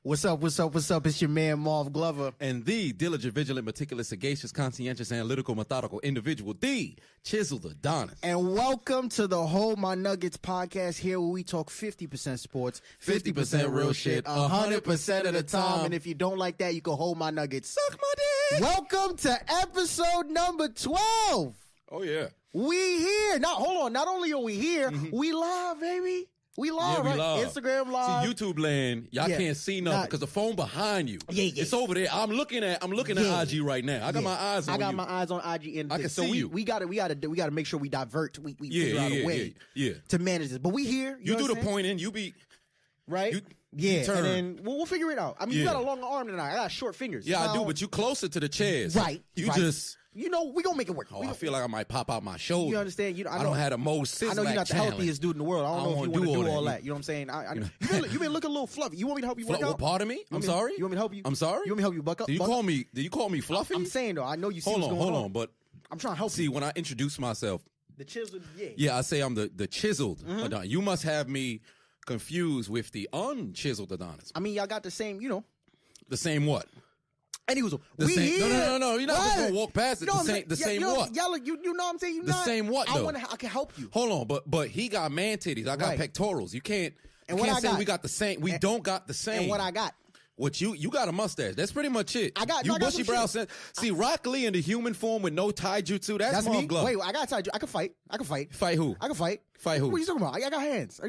What's up? It's your man, Marv Glover. And the diligent, vigilant, meticulous, sagacious, conscientious, analytical, methodical individual, the chiseled Adonis. And welcome to the Hold My Nuggets podcast, here where we talk 50% sports, 50% real shit, 100% of the time. And if you don't like that, you can hold my nuggets. Suck my dick. Welcome to episode number 12. Oh, yeah. We here. Now, hold on. Not only are we here, we live, baby. We live, we right? live. Instagram live. See, YouTube land, y'all can't see nothing because the phone behind you. Yeah. It's over there. I'm looking at IG right now. I got my eyes on you. I got my eyes on IG. And I can see you. We gotta make sure we divert. We figure out a way to manage this. But we here. You do the pointing. You be right. You turn. And then we'll figure it out. I mean, you got a longer arm than I got short fingers. Yeah, I do, but you closer to the chairs. Right. You just... You know, we gonna make it work. I feel like I might pop out my shoulder. You understand? I don't have the most Sizzlack I know you're not the challenge. healthiest dude in the world. I don't know if you want to do all that. You know what I'm saying? You've been looking a little fluffy. You want me to help you work out? Pardon me? I'm sorry? You want me to help you? I'm sorry? You want me to help you buck up? Did you call me fluffy? I'm saying, though, I know you see what's going on. Hold on, but... I'm trying to help you. See, when I introduce myself... The chiseled, Yeah, I say I'm the chiseled Adonis. You must have me confused with the unchiseled Adonis. I mean, y'all got the same, you know. The same what? Anywho, the we same, here. No. You're not just gonna walk past it. The same what? Y'all, you know what I'm saying? The same what, though? I can help you. Hold on, but he got man titties. I got pectorals. You can't say we got the same. We don't got the same. And what I got? What you got a mustache. That's pretty much it. You bushy brow. See, Rock Lee in the human form with no taijutsu. That's me. Glove. Wait, I got taijutsu. I can fight. Fight who? I can fight. Fight who? What are you talking about? I got hands.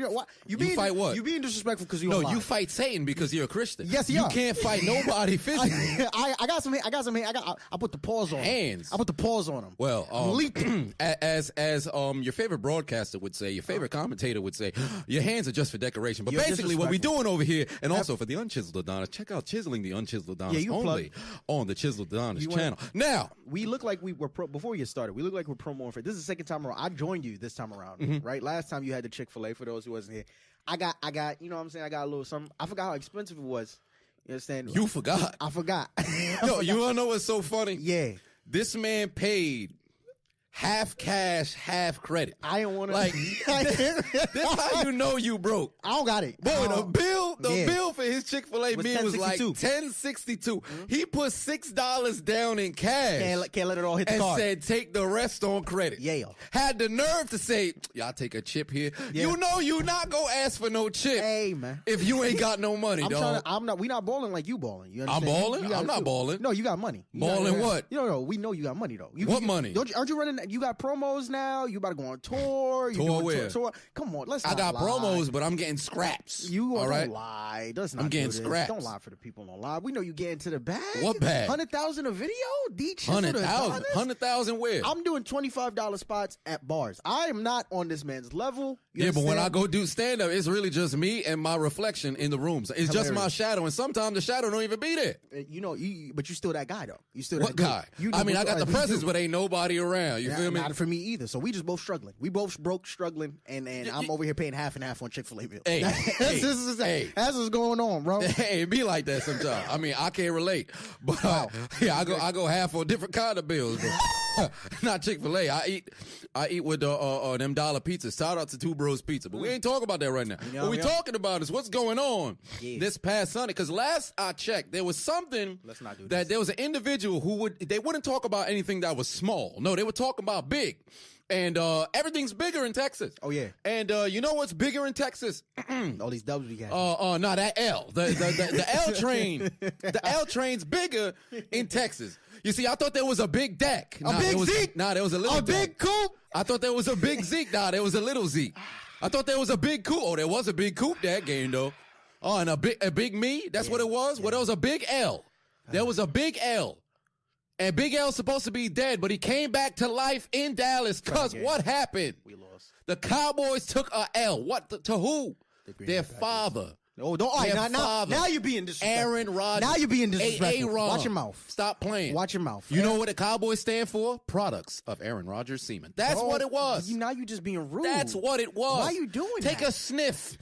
You fight what? You being disrespectful because you you fight Satan because you're a Christian. Yes, you can't fight nobody physically. I got some. I put the paws on hands. I put the paws on them. Well, as your favorite broadcaster would say, your favorite commentator would say, your hands are just for decoration. But basically, what we're doing over here, and also for the unchiseled Adonis, check out chiseling the unchiseled Adonis only on the chiseled Adonis channel. Now we look like we were before we get started. We look like we're promoting for. This is the second time around. I joined you this time around, right? Last time you had the Chick-fil-A. For those who wasn't here, I got. You know what I'm saying? I got a little something. I forgot how expensive it was. You understand? You forgot. I forgot. Yo, you wanna know what's so funny? Yeah. This man paid half cash, half credit. I didn't want to. Like, this how you know you broke. I don't got it. Boy, the bill for his Chick-fil-A meal was like $10.62. He put $6 down in cash. Can't let it all hit the and card. said, take the rest on credit. Yeah. Had the nerve to say, y'all take a chip here. Yeah. You know you not gonna ask for no chip. Hey, man. If you ain't got no money, dog. We not balling like you balling. You I'm understand? balling? I'm not balling. No, you got money. Balling what? No, we know you got money, though. What money? Aren't you running? You got promos now. You about to go on tour. Tour where? Tour. Come on, let's. I got promos, but I'm getting scraps. You all right? Don't lie. I'm getting scraps. Don't lie for the people on live. We know you get into the bag. What bag? 100,000 a video. 100,000. 100,000 where? I'm doing $25 spots at bars. I am not on this man's level. But when I go do stand up, it's really just me and my reflection in the rooms. It's just my shadow, and sometimes the shadow don't even be there. But you still that guy though. You still what guy? I mean, I got the presence, but ain't nobody around. You feel me? Not for me either. So we just both struggling. We both broke, struggling, and I'm over here paying half and half on Chick-fil-A bills. Hey, that's what's going on, bro. Hey, it be like that sometimes. I mean, I can't relate, but I go half on different kind of bills. But not Chick-fil-A. I eat with them dollar pizzas. Shout out to Two Bros Pizza, but we ain't talking about that right now. What we talking about is what's going on this past Sunday. Because last I checked, there was something there was an individual who they wouldn't talk about anything that was small. No, they were talking about big. And everything's bigger in Texas. Oh yeah. And you know what's bigger in Texas? All these W's we got. No, that L. The L train. The L train's bigger in Texas. You see, I thought there was a big Dak. Big Zeke? Nah, there was a little A big Coop? I thought there was a big Zeke. Nah, there was a little Zeke. I thought there was a big Coop. Oh, there was a big Coop that game, though. Oh, and a big me? That's what it was? Well, there was a big L. There was a big L. And Big L's supposed to be dead, but he came back to life in Dallas. Because what happened? We lost. The Cowboys took a L. What? To who? Their father. Oh, don't. All right, now you're being disrespectful. Aaron Rodgers. Now you're being disrespectful. Aaron. Watch your mouth. Stop playing. Watch your mouth. You know what the Cowboys stand for? Products of Aaron Rodgers semen. That's what it was. Now you're just being rude. That's what it was. Why are you doing Take that? a sniff.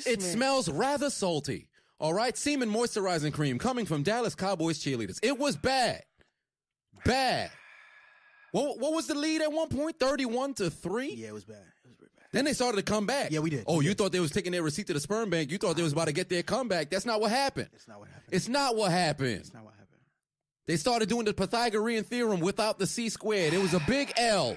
It smells rather salty. All right? Semen moisturizing cream coming from Dallas Cowboys cheerleaders. It was bad. Bad. What was the lead at one point? 31-3? Yeah, it was bad. It was very bad. Then they started to come back. Yeah, we did. Oh, you thought they was taking their receipt to the sperm bank. You thought they was about to get their comeback. That's not what happened. It's not what happened. It's not what happened. It's not what happened. They started doing the Pythagorean theorem without the C squared. It was a big L.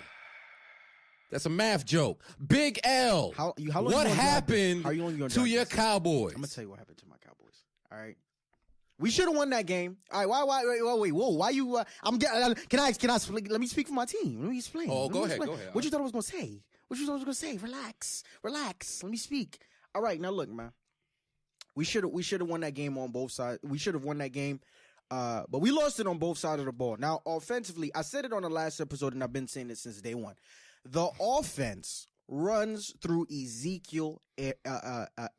That's a math joke. Big L. What happened to your Cowboys? I'm going to tell you what happened to my Cowboys. All right. We should have won that game. All right. Wait. Whoa. Why you? Can I? Let me speak for my team. Let me explain. Oh, go ahead. What you thought I was going to say? Relax. Let me speak. All right. Now look, man. We should have won that game on both sides. We should have won that game. But we lost it on both sides of the ball. Now, offensively, I said it on the last episode, and I've been saying it since day one. The offense runs through Ezekiel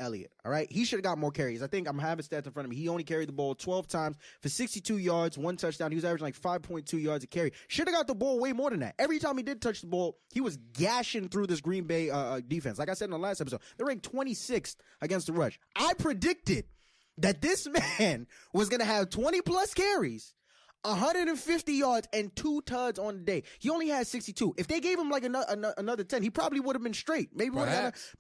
Elliott, all right? He should have got more carries. I think I'm having stats in front of me. He only carried the ball 12 times for 62 yards, 1 touchdown. He was averaging like 5.2 yards a carry. Should have got the ball way more than that. Every time he did touch the ball, he was gashing through this Green Bay defense. Like I said in the last episode, they're ranked 26th against the rush. I predicted that this man was going to have 20-plus carries, 150 yards, and 2 tuds on the day. He only had 62. If they gave him like another 10, he probably would have been straight. Maybe.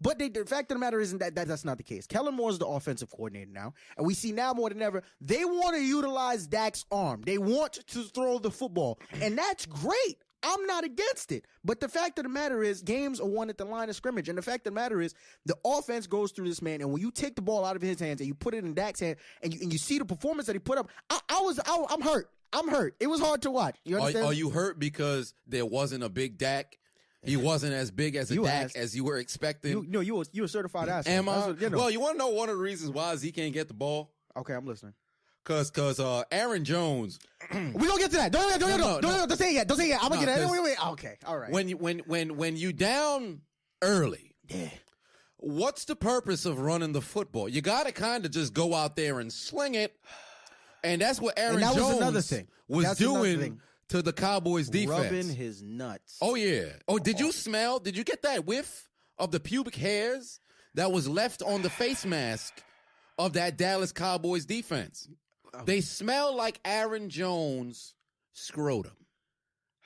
But the fact of the matter isn't that's not the case. Kellen Moore's the offensive coordinator now, and we see now more than ever, they want to utilize Dak's arm. They want to throw the football, and that's great. I'm not against it. But the fact of the matter is, games are won at the line of scrimmage. And the fact of the matter is, the offense goes through this man. And when you take the ball out of his hands and you put it in Dak's hand and you see the performance that he put up, I'm hurt. I'm hurt. It was hard to watch. You understand? Are you hurt because there wasn't a big Dak? He wasn't as big as a Dak as you were expecting? You a certified asshole. Am I? Well, you want to know one of the reasons why Zeke can't get the ball? Okay, I'm listening. Cause Aaron Jones. We gonna get to that. Don't say it yet. I'm gonna get it. Wait. Okay, all right. When you down early, yeah. What's the purpose of running the football? You gotta kind of just go out there and sling it, and that's what Aaron Jones was doing to the Cowboys defense, rubbing his nuts. Oh yeah. Oh, did you smell? Did you get that whiff of the pubic hairs that was left on the face mask of that Dallas Cowboys defense? They smell like Aaron Jones' scrotum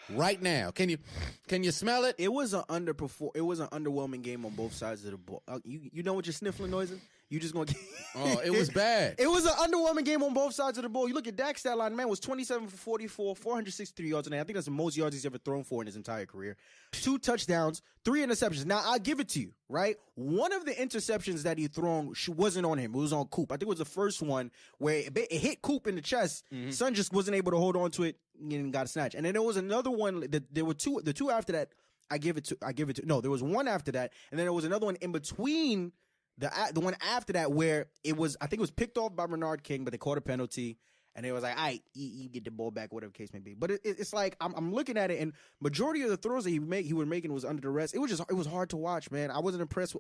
right now. Can you smell it? It was an underwhelming game on both sides of the ball. You know what your sniffling noise is? You just gonna. Oh, it was bad. It was an underwhelming game on both sides of the ball. You look at Dak's stat line, man, was 27 for 44, 463 yards a day. I think that's the most yards he's ever thrown for in his entire career. 2 touchdowns, 3 interceptions. Now, I'll give it to you, right? One of the interceptions that he thrown wasn't on him. It was on Coop. I think it was the first one where it hit Coop in the chest. Mm-hmm. Son just wasn't able to hold on to it and got a snatch. And then there was another one. There were two. The two after that, I give it to. No, there was one after that, and then there was another one in between. The one after that where it was, I think it was picked off by Bernard King, but they caught a penalty, and it was like, all right, you get the ball back, whatever the case may be. But it's like I'm looking at it, and majority of the throws that he was making was under duress. It was hard to watch, man. I wasn't impressed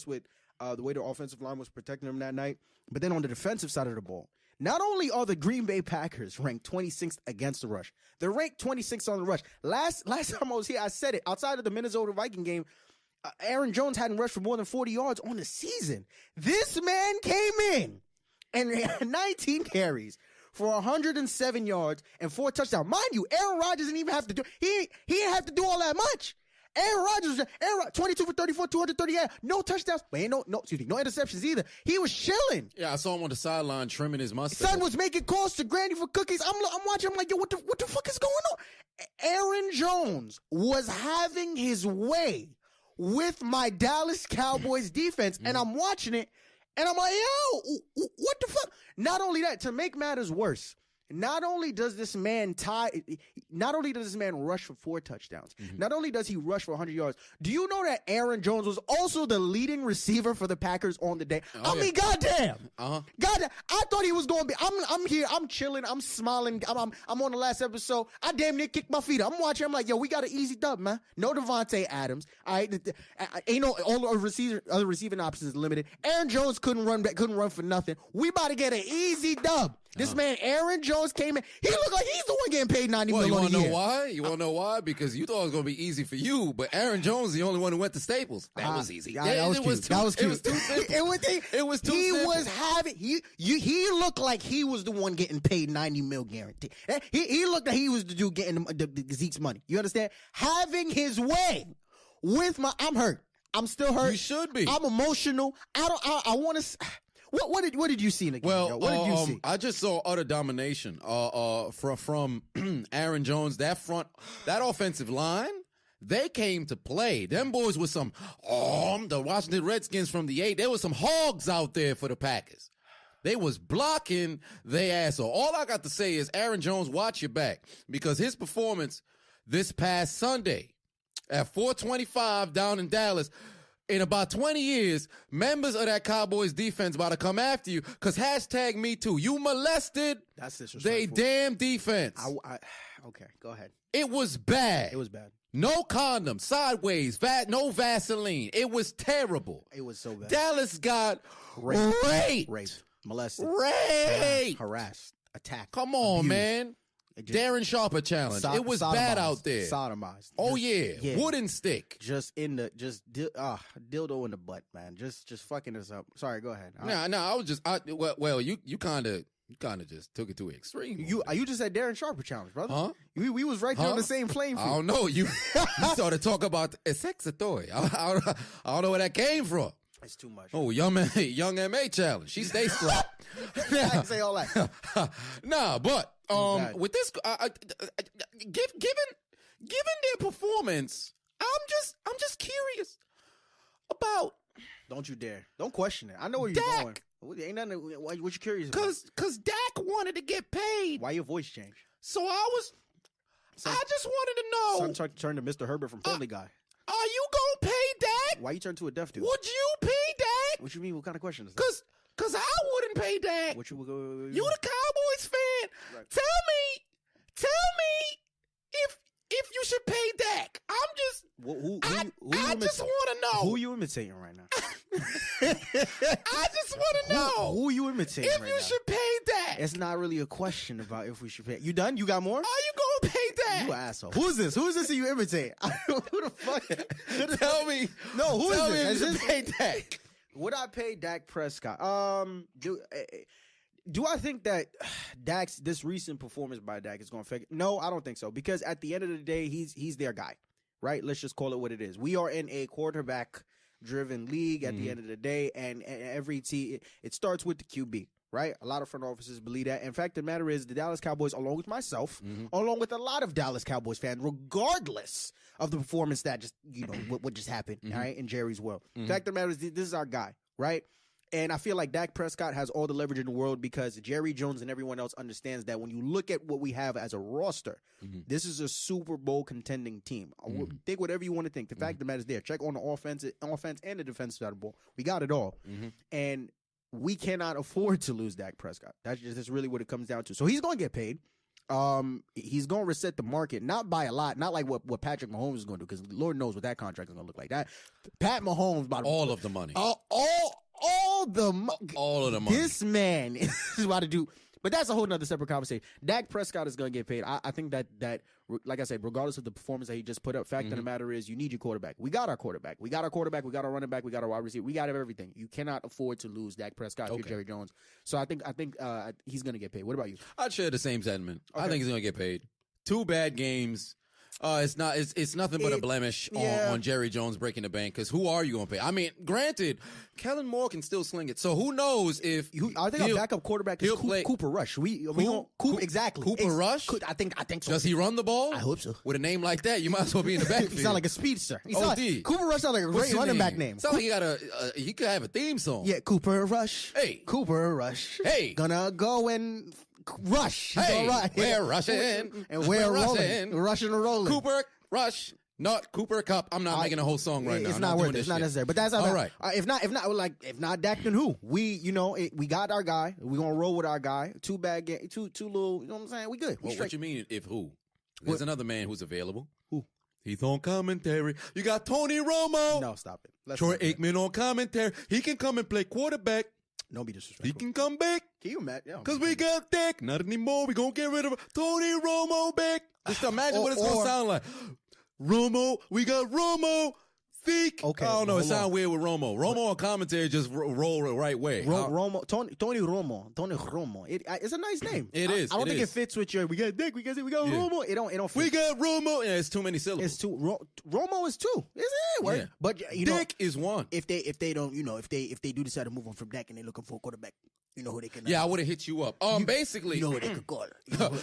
with the way the offensive line was protecting him that night. But then on the defensive side of the ball, not only are the Green Bay Packers ranked 26th against the rush, they're ranked 26th on the rush. Last time I was here, I said it. Outside of the Minnesota Viking game, Aaron Jones hadn't rushed for more than 40 yards on the season. This man came in and had 19 carries for 107 yards and 4 touchdowns. Mind you, Aaron Rodgers didn't even have to do. He didn't have to do all that much. Aaron Rodgers, 22 for 34, 230 yards, no touchdowns, but no interceptions either. He was chilling. Yeah, I saw him on the sideline trimming his mustache. Son was making calls to Granny for cookies. I'm watching. I'm like, yo, what the fuck is going on? Aaron Jones was having his way with my Dallas Cowboys defense, and I'm watching it, and I'm like, yo, what the fuck? Not only that, to make matters worse, not only does this man rush for 4 touchdowns, not only does he rush for 100 yards, do you know that Aaron Jones was also the leading receiver for the Packers on the day? I mean, goddamn. Goddamn. I thought he was going to be, I'm here, I'm chilling, I'm smiling, I'm on the last episode. I damn near kicked my feet up. I'm watching, I'm like, yo, we got an easy dub, man. No Devontae Adams. All right, ain't no, all the other receiving options is limited. Aaron Jones couldn't run for nothing. We about to get an easy dub. This man, Aaron Jones, came in. He looked like he's the one getting paid $90 million a year. You want to know why? You want to know why? Because you thought it was going to be easy for you, but Aaron Jones is the only one who went to Staples. That was easy. That was cute. That was cute. It was too simple. It was too simple. He looked like he was the one getting paid $90 million guarantee. He looked like he was the dude getting the Zeke's money. You understand? Having his way with I'm hurt. I'm still hurt. You should be. I'm emotional. I want to. What did you see in the game? Well, what did you see? I just saw utter domination from Aaron Jones. That offensive line, they came to play. Them boys with some the Washington Redskins from the 8. There was some hogs out there for the Packers. They was blocking their ass off. All I got to say is, Aaron Jones, watch your back, because his performance this past Sunday at 425 down in Dallas. In about 20 years, members of that Cowboys defense about to come after you, because #MeToo. You molested they damn defense. Okay, go ahead. It was bad. It was bad. No condom, sideways, no Vaseline. It was terrible. It was so bad. Dallas got raped. Molested. Raped. Harassed. Attacked. Come on, abused. man. Darren Sharper challenge. It was bad out there. Sodomized. Oh yeah. Wooden stick. Just dildo in the butt, man. Just fucking us up. Sorry, go ahead. I was just you kind of just took it to an extreme. You just said Darren Sharper challenge, brother. Huh? We was right there on the same playing field. I don't know. You started talking about a sex toy. I don't know where that came from. It's too much. Oh, young MA challenge. She stays strapped. I can say all that. Nah, but with this, given their performance, I'm just curious about. Don't you dare! Don't question it. I know where you're going. Ain't nothing. What you curious about? Because Dak wanted to get paid. Why your voice changed? So I just wanted to know. Son turned to Mr. Herbert from Family Guy. Are you gonna pay Dak? Why you turn to a deaf dude? Would you pay Dak? What you mean? What kind of question is that? Cause I wouldn't pay Dak. What you the Cowboys fan. Right. Tell me if you should pay Dak. I'm just I just want to know who you imitating right now. I just want to know who you imitating if right you now. should pay Dak. It's not really a question about if we should pay. You done? You got more? Are you gonna pay Dak? You an asshole. Who's this? Who is this that you imitate? Who the fuck? Tell me. No, who tell is this? Me if you should pay Dak. Would I pay Dak Prescott? Do I think that this recent performance by Dak is going to affect it? No, I don't think so. Because at the end of the day, he's their guy, right? Let's just call it what it is. We are in a quarterback-driven league at the end of the day, and every team, it starts with the QB, right? A lot of front offices believe that. In fact, the matter is the Dallas Cowboys, along with myself, along with a lot of Dallas Cowboys fans, regardless of the performance that just, what just happened, all right, in Jerry's world. The fact of the matter is this is our guy, right? And I feel like Dak Prescott has all the leverage in the world because Jerry Jones and everyone else understands that when you look at what we have as a roster, this is a Super Bowl contending team. Think whatever you want to think. The fact of the matter is there. Check on the offense and the defensive side of the ball. We got it all. And we cannot afford to lose Dak Prescott. That's really what it comes down to. So he's going to get paid. He's going to reset the market, not by a lot, not like what Patrick Mahomes is going to do, because Lord knows what that contract is going to look like. That Pat Mahomes about all of the money. All of the money. This man is about to do, but that's a whole nother separate conversation. Dak Prescott is going to get paid. I think that like I said, regardless of the performance that he just put up, fact of the matter is you need your quarterback. We got our quarterback. We got our quarterback. We got our running back. We got our wide receiver. We got everything. You cannot afford to lose Dak Prescott if you're Jerry Jones. So I think he's going to get paid. What about you? I'd share the same sentiment. Okay. I think he's going to get paid. 2 bad games. It's nothing but a blemish on Jerry Jones breaking the bank, because who are you going to pay? I mean, granted, Kellen Moore can still sling it. So who knows if I think our backup quarterback is Cooper Rush. Exactly. Cooper Rush? I think so. Does he run the ball? I hope so. With a name like that, you might as well be in the backfield. He sound like a speedster. Cooper Rush sounds like a What's great running back name. Sound like he could have a theme song. Yeah, Cooper Rush. Hey. Cooper Rush. Hey. Gonna go and rush. Hey, all right. we're rushing. And we're rolling. We're rushing and rolling. Cooper Rush. Not Cooper Cup. I'm not making a whole song right now. It's not worth it. It's not necessary. But that's all right. If not Dak, then who? We got our guy. We gonna roll with our guy. 2 bad game, two little. You know what I'm saying? We good. What you mean? If who? There's another man who's available. Who? He's on commentary. You got Tony Romo. No, stop it. Troy Aikman on commentary. He can come and play quarterback. Don't be disrespectful. He can come back. Can you imagine? Yeah, because we got Dak. Not anymore. We gonna get rid of Tony Romo back. Just imagine what it's gonna sound like. Romo, we got Romo. Okay, I don't know. well, It sounds weird with Romo. Romo on commentary just roll the right way. Romo, Tony Romo. It's a nice name. It is. I don't think it fits with your. We got Dick. We got Romo. It don't fit. We got Romo. Yeah, it's too many syllables. It's two. Romo is two. Is it? Yeah. But Dick is one. If they don't, if they do decide to move on from Dak and they're looking for a quarterback, you know who they can. Yeah, I would have hit you up. Basically, you know who they could call.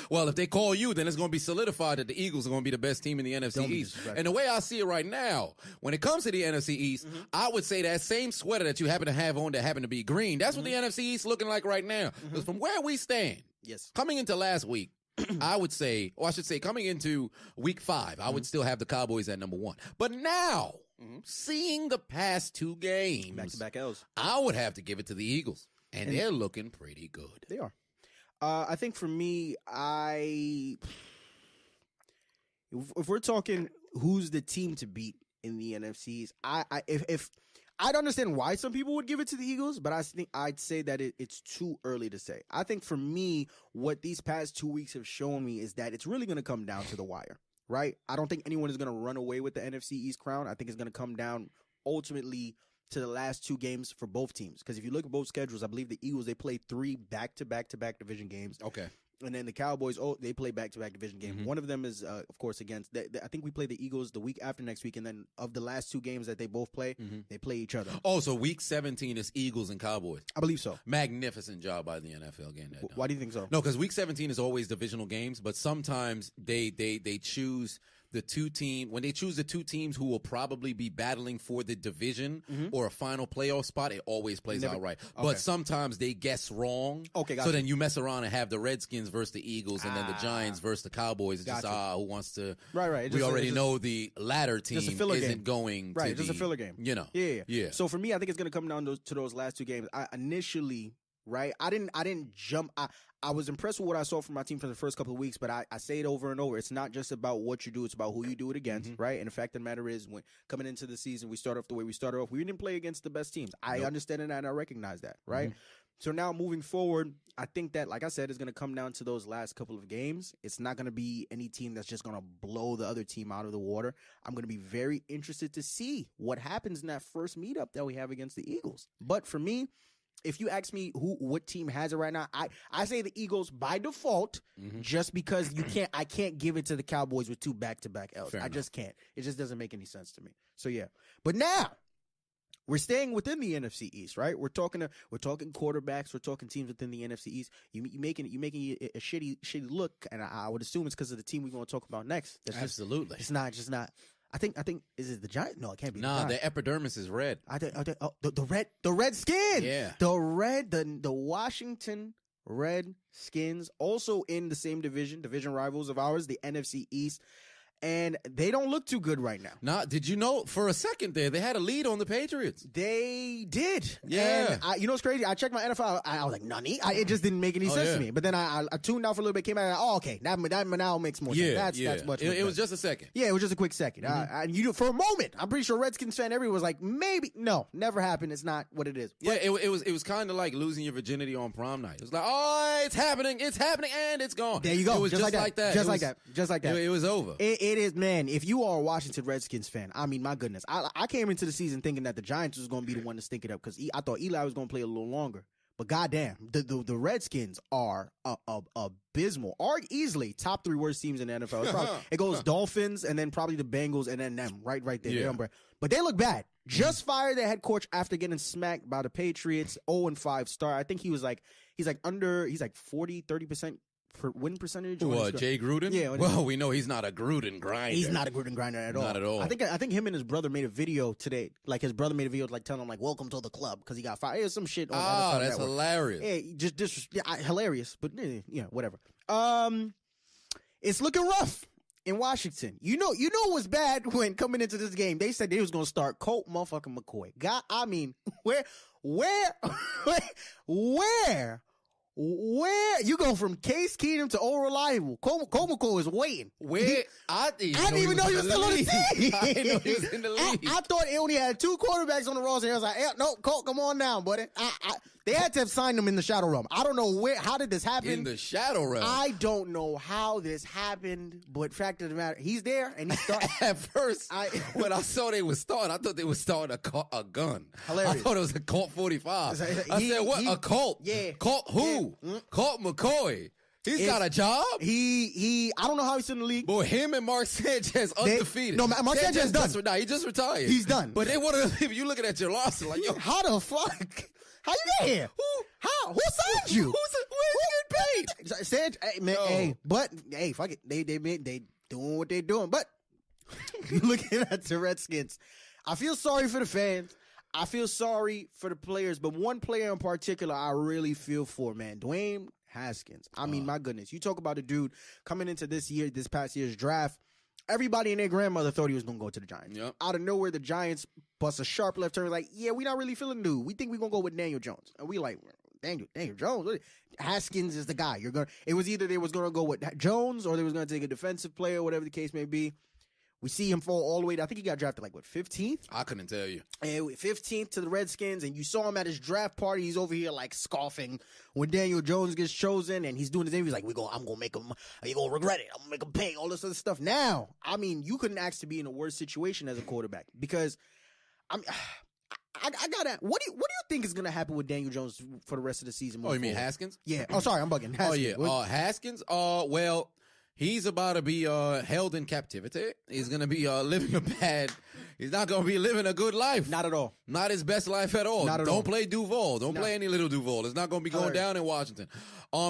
Well, if they call you, then it's going to be solidified that the Eagles are going to be the best team in the NFC East. And the way I see it right now, when it comes to the NFC East, I would say that same sweater that you happen to have on that happen to be green, that's what the NFC East looking like right now. Because from where we stand, coming into last week, I would say, or I should say coming into week 5, I would still have the Cowboys at number 1. But now, seeing the past 2 games, back-to-back L's, I would have to give it to the Eagles. And they're looking pretty good. They are. I think for me, if we're talking who's the team to beat in the NFCs, if I'd understand why some people would give it to the Eagles, but I think I'd say that it's too early to say. I think for me, what these past 2 weeks have shown me is that it's really going to come down to the wire, right? I don't think anyone is going to run away with the NFC East crown. I think it's going to come down ultimately to the last 2 games for both teams. Because if you look at both schedules, I believe the Eagles, they play 3 back-to-back division games. Okay. And then the Cowboys, they play back-to-back division games. One of them is, of course, against, I think we play the Eagles the week after next week. And then of the last 2 games that they both play, they play each other. Oh, so week 17 is Eagles and Cowboys. I believe so. Magnificent job by the NFL getting that done. Why do you think so? No, because week 17 is always divisional games, but sometimes they choose the 2 teams, when they choose the 2 teams who will probably be battling for the division or a final playoff spot, it always plays out right. Okay. But sometimes they guess wrong. Okay, gotcha. So then you mess around and have the Redskins versus the Eagles and then the Giants versus the Cowboys. It's just, who wants to... Right. We already know the latter team isn't going to just a filler game. You know. Yeah. So for me, I think it's going to come down to those last 2 games. I initially... Right, I didn't jump. I was impressed with what I saw from my team for the first couple of weeks, but I say it over and over. It's not just about what you do; it's about who you do it against, right? And the fact of the matter is, when coming into the season, we start off the way we started off. We didn't play against the best teams. I understand that and I recognize that, right? So now moving forward, I think that, like I said, it's going to come down to those last couple of games. It's not going to be any team that's just going to blow the other team out of the water. I'm going to be very interested to see what happens in that first meetup that we have against the Eagles. But for me, if you ask me what team has it right now, I say the Eagles by default, just because I can't give it to the Cowboys with 2 back-to-back L's. I just can't. It just doesn't make any sense to me. So yeah. But now we're staying within the NFC East, right? We're talking quarterbacks. We're talking teams within the NFC East. You making a shitty look, and I would assume it's because of the team we're going to talk about next. Absolutely. It's not. I think is it the Giants? No, it can't be. Nah, the epidermis is red. The Redskins. Yeah. The Washington Redskins, also in the same division rivals of ours, the NFC East. And they don't look too good right now. Nah, did you know for a second there, they had a lead on the Patriots? They did. Yeah. And you know what's crazy? I checked my NFL. I was like, nani? It just didn't make any sense to me. But then I tuned out for a little bit, came out, okay, that now makes more sense. That's much more It was just a second. Yeah, it was just a quick second. For a moment, I'm pretty sure Redskins fan, everyone was like, maybe. No, never happened. It's not what it is. But, yeah, it was kind of like losing your virginity on prom night. It was like, oh, it's happening, and it's gone. There you go. It was just like that. Just like that. It was over. It is, man, if you are a Washington Redskins fan, I mean, my goodness. I came into the season thinking that the Giants was going to be the one to stink it up because I thought Eli was going to play a little longer. But goddamn, the Redskins are abysmal. Are easily top 3 worst teams in the NFL. It goes Dolphins and then probably the Bengals and then them right there. Yeah. But they look bad. Just fired their head coach after getting smacked by the Patriots. 0-5 start. I think he's like 30% win percentage. Jay Gruden? Yeah. Well, we know he's not a Gruden grinder. He's not a Gruden grinder at all. Not at all. I think him and his brother made a video today. Like his brother made a video like telling him like welcome to the club because he got fired. It was some shit. Oh, that's hilarious. Yeah, hilarious. But whatever. It's looking rough in Washington. You know what's bad when coming into this game. They said they was gonna start Colt motherfucking McCoy. God, I mean, where you go from Case Keenum to Old Reliable? Colt McCoy is waiting. I didn't even know he was still on the team. I didn't know he was in the league. I thought they only had 2 quarterbacks on the roster. I was like, no, Colt, come on down, buddy. They had to have signed him in the shadow realm. I don't know how did this happen? In the shadow realm. I don't know how this happened, but fact of the matter, he's there and he's starting. At first, when I saw they were starting, I thought they were starting a gun. Hilarious. I thought it was a Colt 45. I said, what? A Colt? Yeah. Colt who? Yeah. Colt McCoy. He's got a job? I don't know how he's in the league. Boy, him and Mark Sanchez undefeated. Mark Sanchez is done. He just retired. He's done. But they want to leave you looking at your roster like, yo. How the fuck? How you get here? Who signed you? Where's he getting paid? Hey, fuck it. They doing what they doing. But looking at the Redskins, I feel sorry for the fans. I feel sorry for the players. But one player in particular I really feel for, man. Dwayne Haskins. I mean, my goodness. You talk about a dude coming into this past year's draft. Everybody and their grandmother thought he was going to go to the Giants. Yep. Out of nowhere, the Giants bust a sharp left turn. Like, yeah, we're not really feeling new. We think we're going to go with Daniel Jones. And we like, Daniel Jones? Haskins is the guy. It was either they was going to go with Jones or they was going to take a defensive player, whatever the case may be. We see him fall all the way to, I think he got drafted like, 15th? I couldn't tell you. And 15th to the Redskins, and you saw him at his draft party. He's over here like scoffing when Daniel Jones gets chosen, and he's doing his thing. He's like, I'm going to make him, you're going to regret it. I'm going to make him pay, all this other stuff. Now, I mean, you couldn't ask to be in a worse situation as a quarterback because, I gotta. What do you think is gonna happen with Daniel Jones for the rest of the season? Oh, you mean Haskins? Yeah. Oh, sorry, I'm bugging. Haskins. Oh yeah. Haskins. Well, he's about to be held in captivity. He's gonna be living a bad. He's not gonna be living a good life. Not at all. Not his best life at all. Don't play Duval. Don't play any little Duval. It's not gonna be going down in Washington.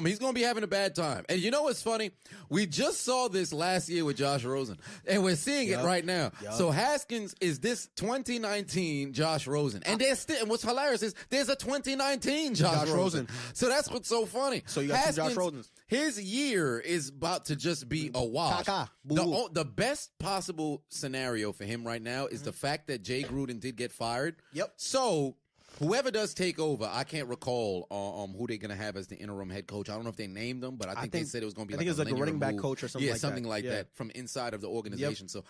He's gonna be having a bad time. And you know what's funny? We just saw this last year with Josh Rosen, and we're seeing it right now. Yep. So Haskins is this 2019 Josh Rosen, and there's still. And what's hilarious is there's a 2019 Josh Rosen. So that's what's so funny. So you got two Josh Rosens. His year is about to just be a wash. The best possible scenario for him right now is the fact that Jay Gruden did get fired. Yep. So whoever does take over, I can't recall who they're going to have as the interim head coach. I don't know if they named them, but I think they said it was going to be like a running back coach or something like that. Yeah, something like that from inside of the organization. Yep. So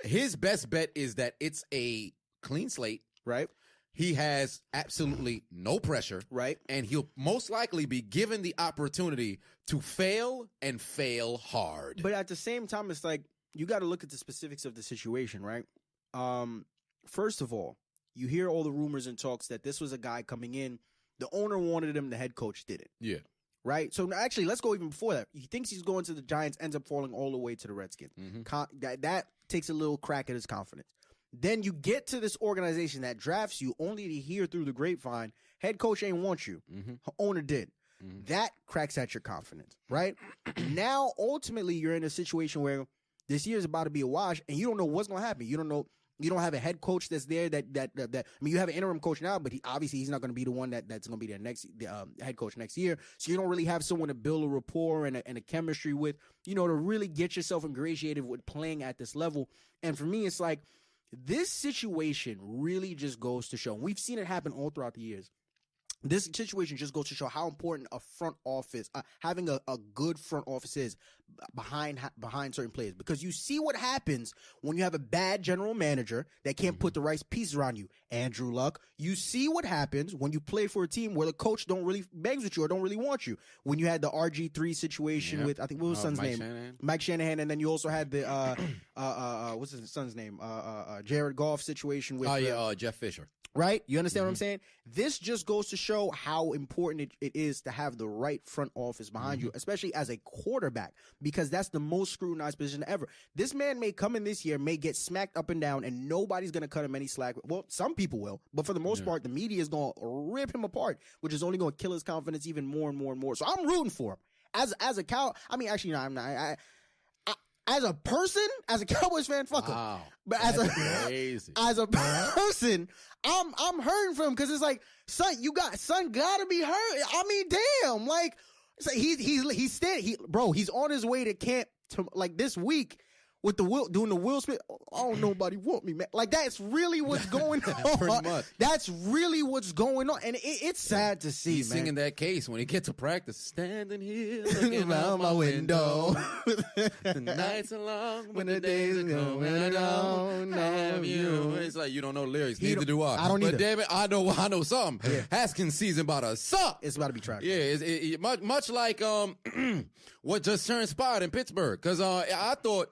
his best bet is that it's a clean slate. Right. He has absolutely no pressure. Right. And he'll most likely be given the opportunity to fail and fail hard. But at the same time, it's like you got to look at the specifics of the situation, right? First of all, you hear all the rumors and talks that this was a guy coming in. The owner wanted him. The head coach didn't. Yeah. Right? So actually, let's go even before that. He thinks he's going to the Giants, ends up falling all the way to the Redskins. Mm-hmm. That takes a little crack at his confidence. Then you get to this organization that drafts you only to hear through the grapevine, head coach ain't want you. Mm-hmm. Owner did. Mm-hmm. That cracks at your confidence, right? Now, ultimately, you're in a situation where this year is about to be a wash, and you don't know what's going to happen. You don't know. You don't have a head coach that's there. I mean, you have an interim coach now, but he's not going to be the one that's going to be the head coach next year. So you don't really have someone to build a rapport and a chemistry with, to really get yourself ingratiated with playing at this level. And for me, it's like this situation really just goes to show. And we've seen it happen all throughout the years. This situation just goes to show how important a front office, having a good front office is behind certain players. Because you see what happens when you have a bad general manager that can't put the right pieces around you. Andrew Luck. You see what happens when you play for a team where the coach don't really bangs with you or don't really want you. When you had the RG3 situation with, I think, what was his son's name? Shanahan. Mike Shanahan. And then you also had the, what's his son's name? Jared Goff situation with. Jeff Fisher. Right? You understand what I'm saying? This just goes to show how important it is to have the right front office behind you, especially as a quarterback, because that's the most scrutinized position ever. This man may come in this year, may get smacked up and down, and nobody's going to cut him any slack. Well, some people will, but for the most part, the media is going to rip him apart, which is only going to kill his confidence even more and more and more. So I'm rooting for him. As a cow, I mean, actually, no, I'm not. As a person, as a Cowboys fan, fuck him. Wow, but as a person, I'm hurting for him because it's like, son gotta be hurt. I mean, damn, like, he's on his way to camp to, like, this week. with the doing the Will Smith. Oh, nobody want me, man. Like that's really what's going on. Pretty much. That's really what's going on, and it's sad to see. He's man. singing that case when he gets to practice. Standing here looking out my window. The nights are long when the days are coming. I don't have you. It's like you don't know lyrics. Neither do I. I don't either. But damn it, I know something. Yeah. Haskins season about to suck. It's about to be tragic. Yeah, much like what just transpired in Pittsburgh. Because I thought.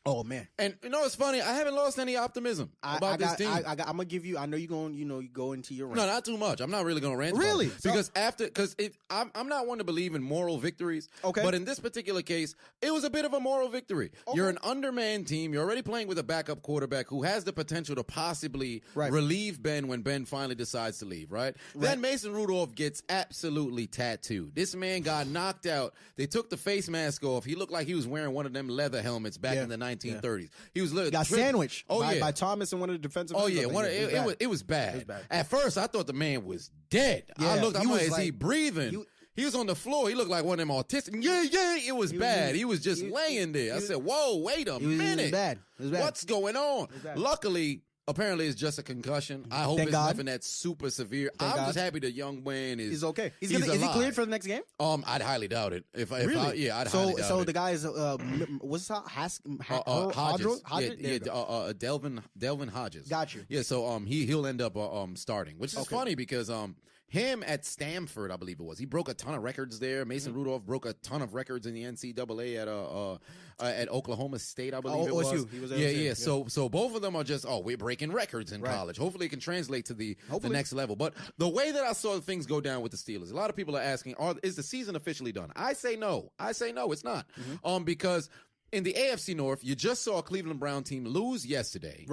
Oh man! And you know what's funny? I haven't lost any optimism about this team. I'm gonna give you. I know you're going. You go into your rant. No, not too much. I'm not really gonna rant. Really? Because I'm not one to believe in moral victories. Okay. But in this particular case, it was a bit of a moral victory. Okay. You're an undermanned team. You're already playing with a backup quarterback who has the potential to possibly relieve Ben when Ben finally decides to leave. Right. Then Mason Rudolph gets absolutely tattooed. This man got knocked out. They took the face mask off. He looked like he was wearing one of them leather helmets back in the 1930s. He was got sandwiched by Thomas and one of the defensive. Oh yeah, it was bad. At first, I thought the man was dead. I looked. I'm like, is he breathing? He was on the floor. He looked like one of them autistic. Yeah. It was bad. He was just laying there. I said, "Whoa, wait a minute. It was bad. What's going on?" Luckily. Apparently, it's just a concussion. I hope it's nothing that's super severe. I'm just happy the young man is. He's okay. Is he cleared for the next game? I'd highly doubt it. I'd highly doubt it. So the guy is what's his name? Delvin Hodges. Got you. Yeah. So he'll end up starting, which is funny because him at Stanford, I believe it was. He broke a ton of records there. Mason Rudolph broke a ton of records in the NCAA at Oklahoma State, I believe it was. OSU. He was at yeah. So both of them are just we're breaking records in college. Hopefully it can translate to the next level. But the way that I saw things go down with the Steelers, a lot of people are asking, is the season officially done? I say no. It's not. Because in the AFC North, you just saw a Cleveland Brown team lose yesterday.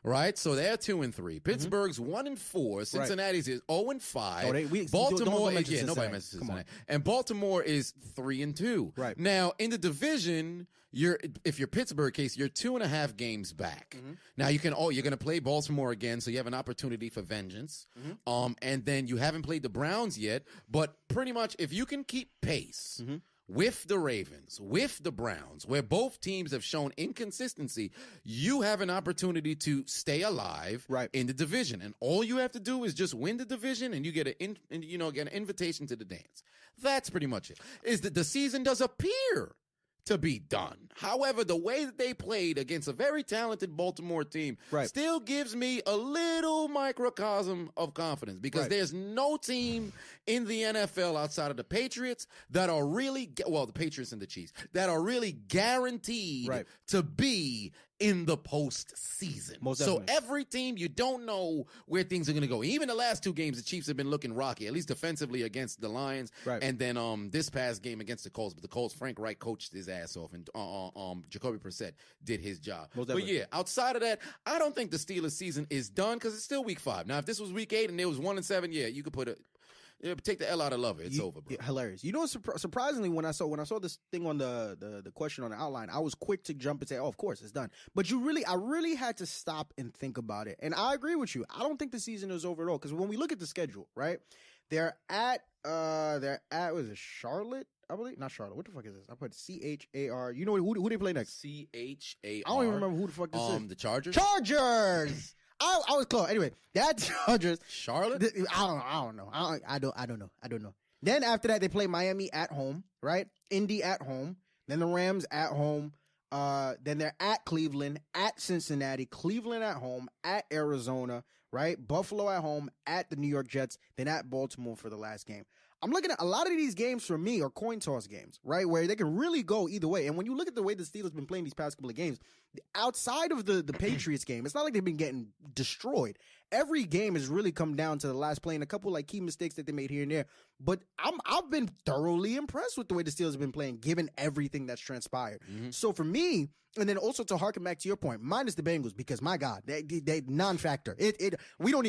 Right, so they're 2-3. Pittsburgh's 1-4. Cincinnati's is 0-5. Baltimore is nobody mentions Cincinnati. And Baltimore is 3-2. Right now in the division, if you're Pittsburgh case, you're 2.5 games back. Now you're going to play Baltimore again, so you have an opportunity for vengeance. And then you haven't played the Browns yet, but pretty much if you can keep pace. With the Ravens, with the Browns, where both teams have shown inconsistency, you have an opportunity to stay alive in the division. And all you have to do is just win the division, and you get an invitation to the dance. That's pretty much it. Is that the season does appear to be done. However, the way that they played against a very talented Baltimore team still gives me a little microcosm of confidence because there's no team in the NFL outside of the Patriots that are really, the Patriots and the Chiefs, that are really guaranteed to be in the postseason. So every team, you don't know where things are going to go. Even the last two games, the Chiefs have been looking rocky, at least defensively against the Lions. And then this past game against the Colts. But the Colts, Frank Reich coached his ass off, and Jacoby Brissett did his job. But yeah, outside of that, I don't think the Steelers season is done because it's still week 5. Now, if this was week 8 and it was 1-7, yeah, you could put it. Yeah, take the L out of love. It's over, bro. Hilarious. You know, surprisingly, when I saw this thing on the question on the outline, I was quick to jump and say, "Oh, of course, it's done." But I really had to stop and think about it. And I agree with you. I don't think the season is over at all because when we look at the schedule, right? They're at was it Charlotte? I believe not Charlotte. What the fuck is this? I put CHAR. You know who they play next? CHAR. I don't even remember who the fuck this is. The Chargers. Chargers. I was close. Anyway, that Chargers. Charlotte? I don't know. I don't know. Then after that, they play Miami at home, right? Indy at home. Then the Rams at home. Then they're at Cleveland, at Cincinnati, Cleveland at home, at Arizona, right? Buffalo at home, at the New York Jets, then at Baltimore for the last game. I'm looking at a lot of these games for me are coin toss games, right? Where they can really go either way. And when you look at the way the Steelers been playing these past couple of games, outside of the Patriots game, it's not like they've been getting destroyed. Every game has really come down to the last play and a couple like key mistakes that they made here and there. But I've been thoroughly impressed with the way the Steelers have been playing, given everything that's transpired. So for me, and then also to harken back to your point, minus the Bengals, because my God, they non-factor. We don't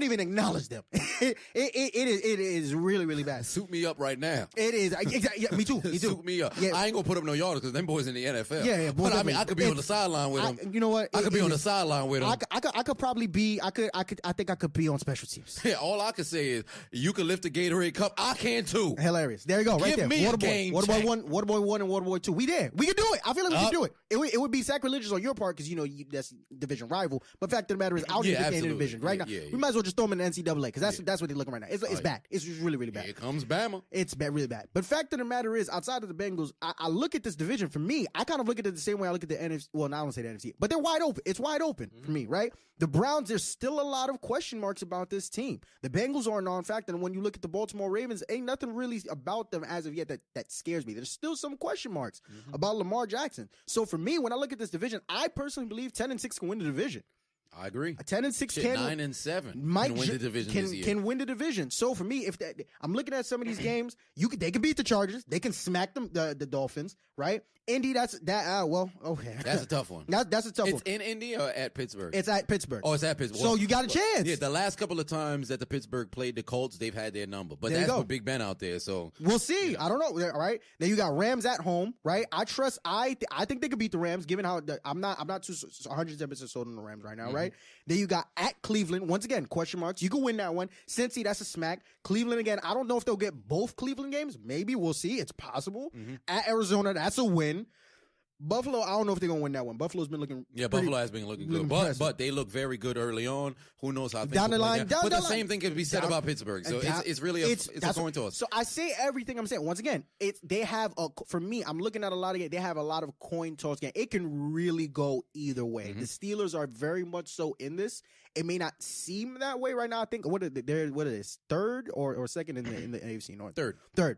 even acknowledge them. It is really, really bad. Suit me up right now. It is. Yeah, me too. Suit me up. Yeah. I ain't gonna put up no yards because them boys in the NFL. Yeah. But I mean, I could be on the sideline with them. You know what? I could be on the sideline with them. I could probably be. I I think I could be on special teams. Yeah, all I can say is you can lift the Gatorade cup. I can too. Hilarious. There you go. Right Give there. me a Waterboy. game Waterboy check. 1, Waterboy 1, and Waterboy 2. We there. We can do it. I feel like we can do it. It would be sacrilegious on your part because that's division rival. But fact of the matter is, I don't even think they're in the division right now. We might as well just throw them in the NCAA because that's what they're looking right now. It's bad. It's just really, really bad. Here comes Bama. It's bad, really bad. But fact of the matter is, outside of the Bengals, I look at this division. For me, I kind of look at it the same way I look at the NFC. Well, now I don't say the NFC, but they're wide open. It's wide open for me, right? The Browns, there's still a lot of question marks about this team. The Bengals are a non-factor, and when you look at the Baltimore Ravens, ain't nothing really about them as of yet that scares me. There's still some question marks about Lamar Jackson. So for me, when I look at this division, I personally believe 10-6 can win the division. I agree. 10-6 can 9-7 might can win the division this year. Can win the division. So for me, I'm looking at some of these games, they can beat the Chargers, they can smack them the Dolphins, right? Indy, that's a tough one. That's a tough one. It's in Indy or at Pittsburgh? It's at Pittsburgh. Oh, it's at Pittsburgh. So you got a chance. Yeah, the last couple of times that the Pittsburgh played the Colts, they've had their number. But that's with Big Ben out there, so we'll see. I don't know. All right. Then you got Rams at home, right? I think they could beat the Rams, given how I'm not too 110% sold on the Rams right now, right? Then you got at Cleveland. Once again, question marks. You can win that one. Cincy, that's a smack. Cleveland again. I don't know if they'll get both Cleveland games. Maybe we'll see. It's possible. At Arizona, that's a win. Buffalo, I don't know if they're going to win that one. Buffalo's been looking Buffalo has been looking good. But they look very good early on. Who knows how things down the line. But the same thing can be said about Pittsburgh. So it's really a coin toss. So I say everything I'm saying. Once again, they have for me, I'm looking at a lot of games. They have a lot of coin toss games. It can really go either way. The Steelers are very much so in this. It may not seem that way right now. I think what are they? Third or second in the AFC North? Third.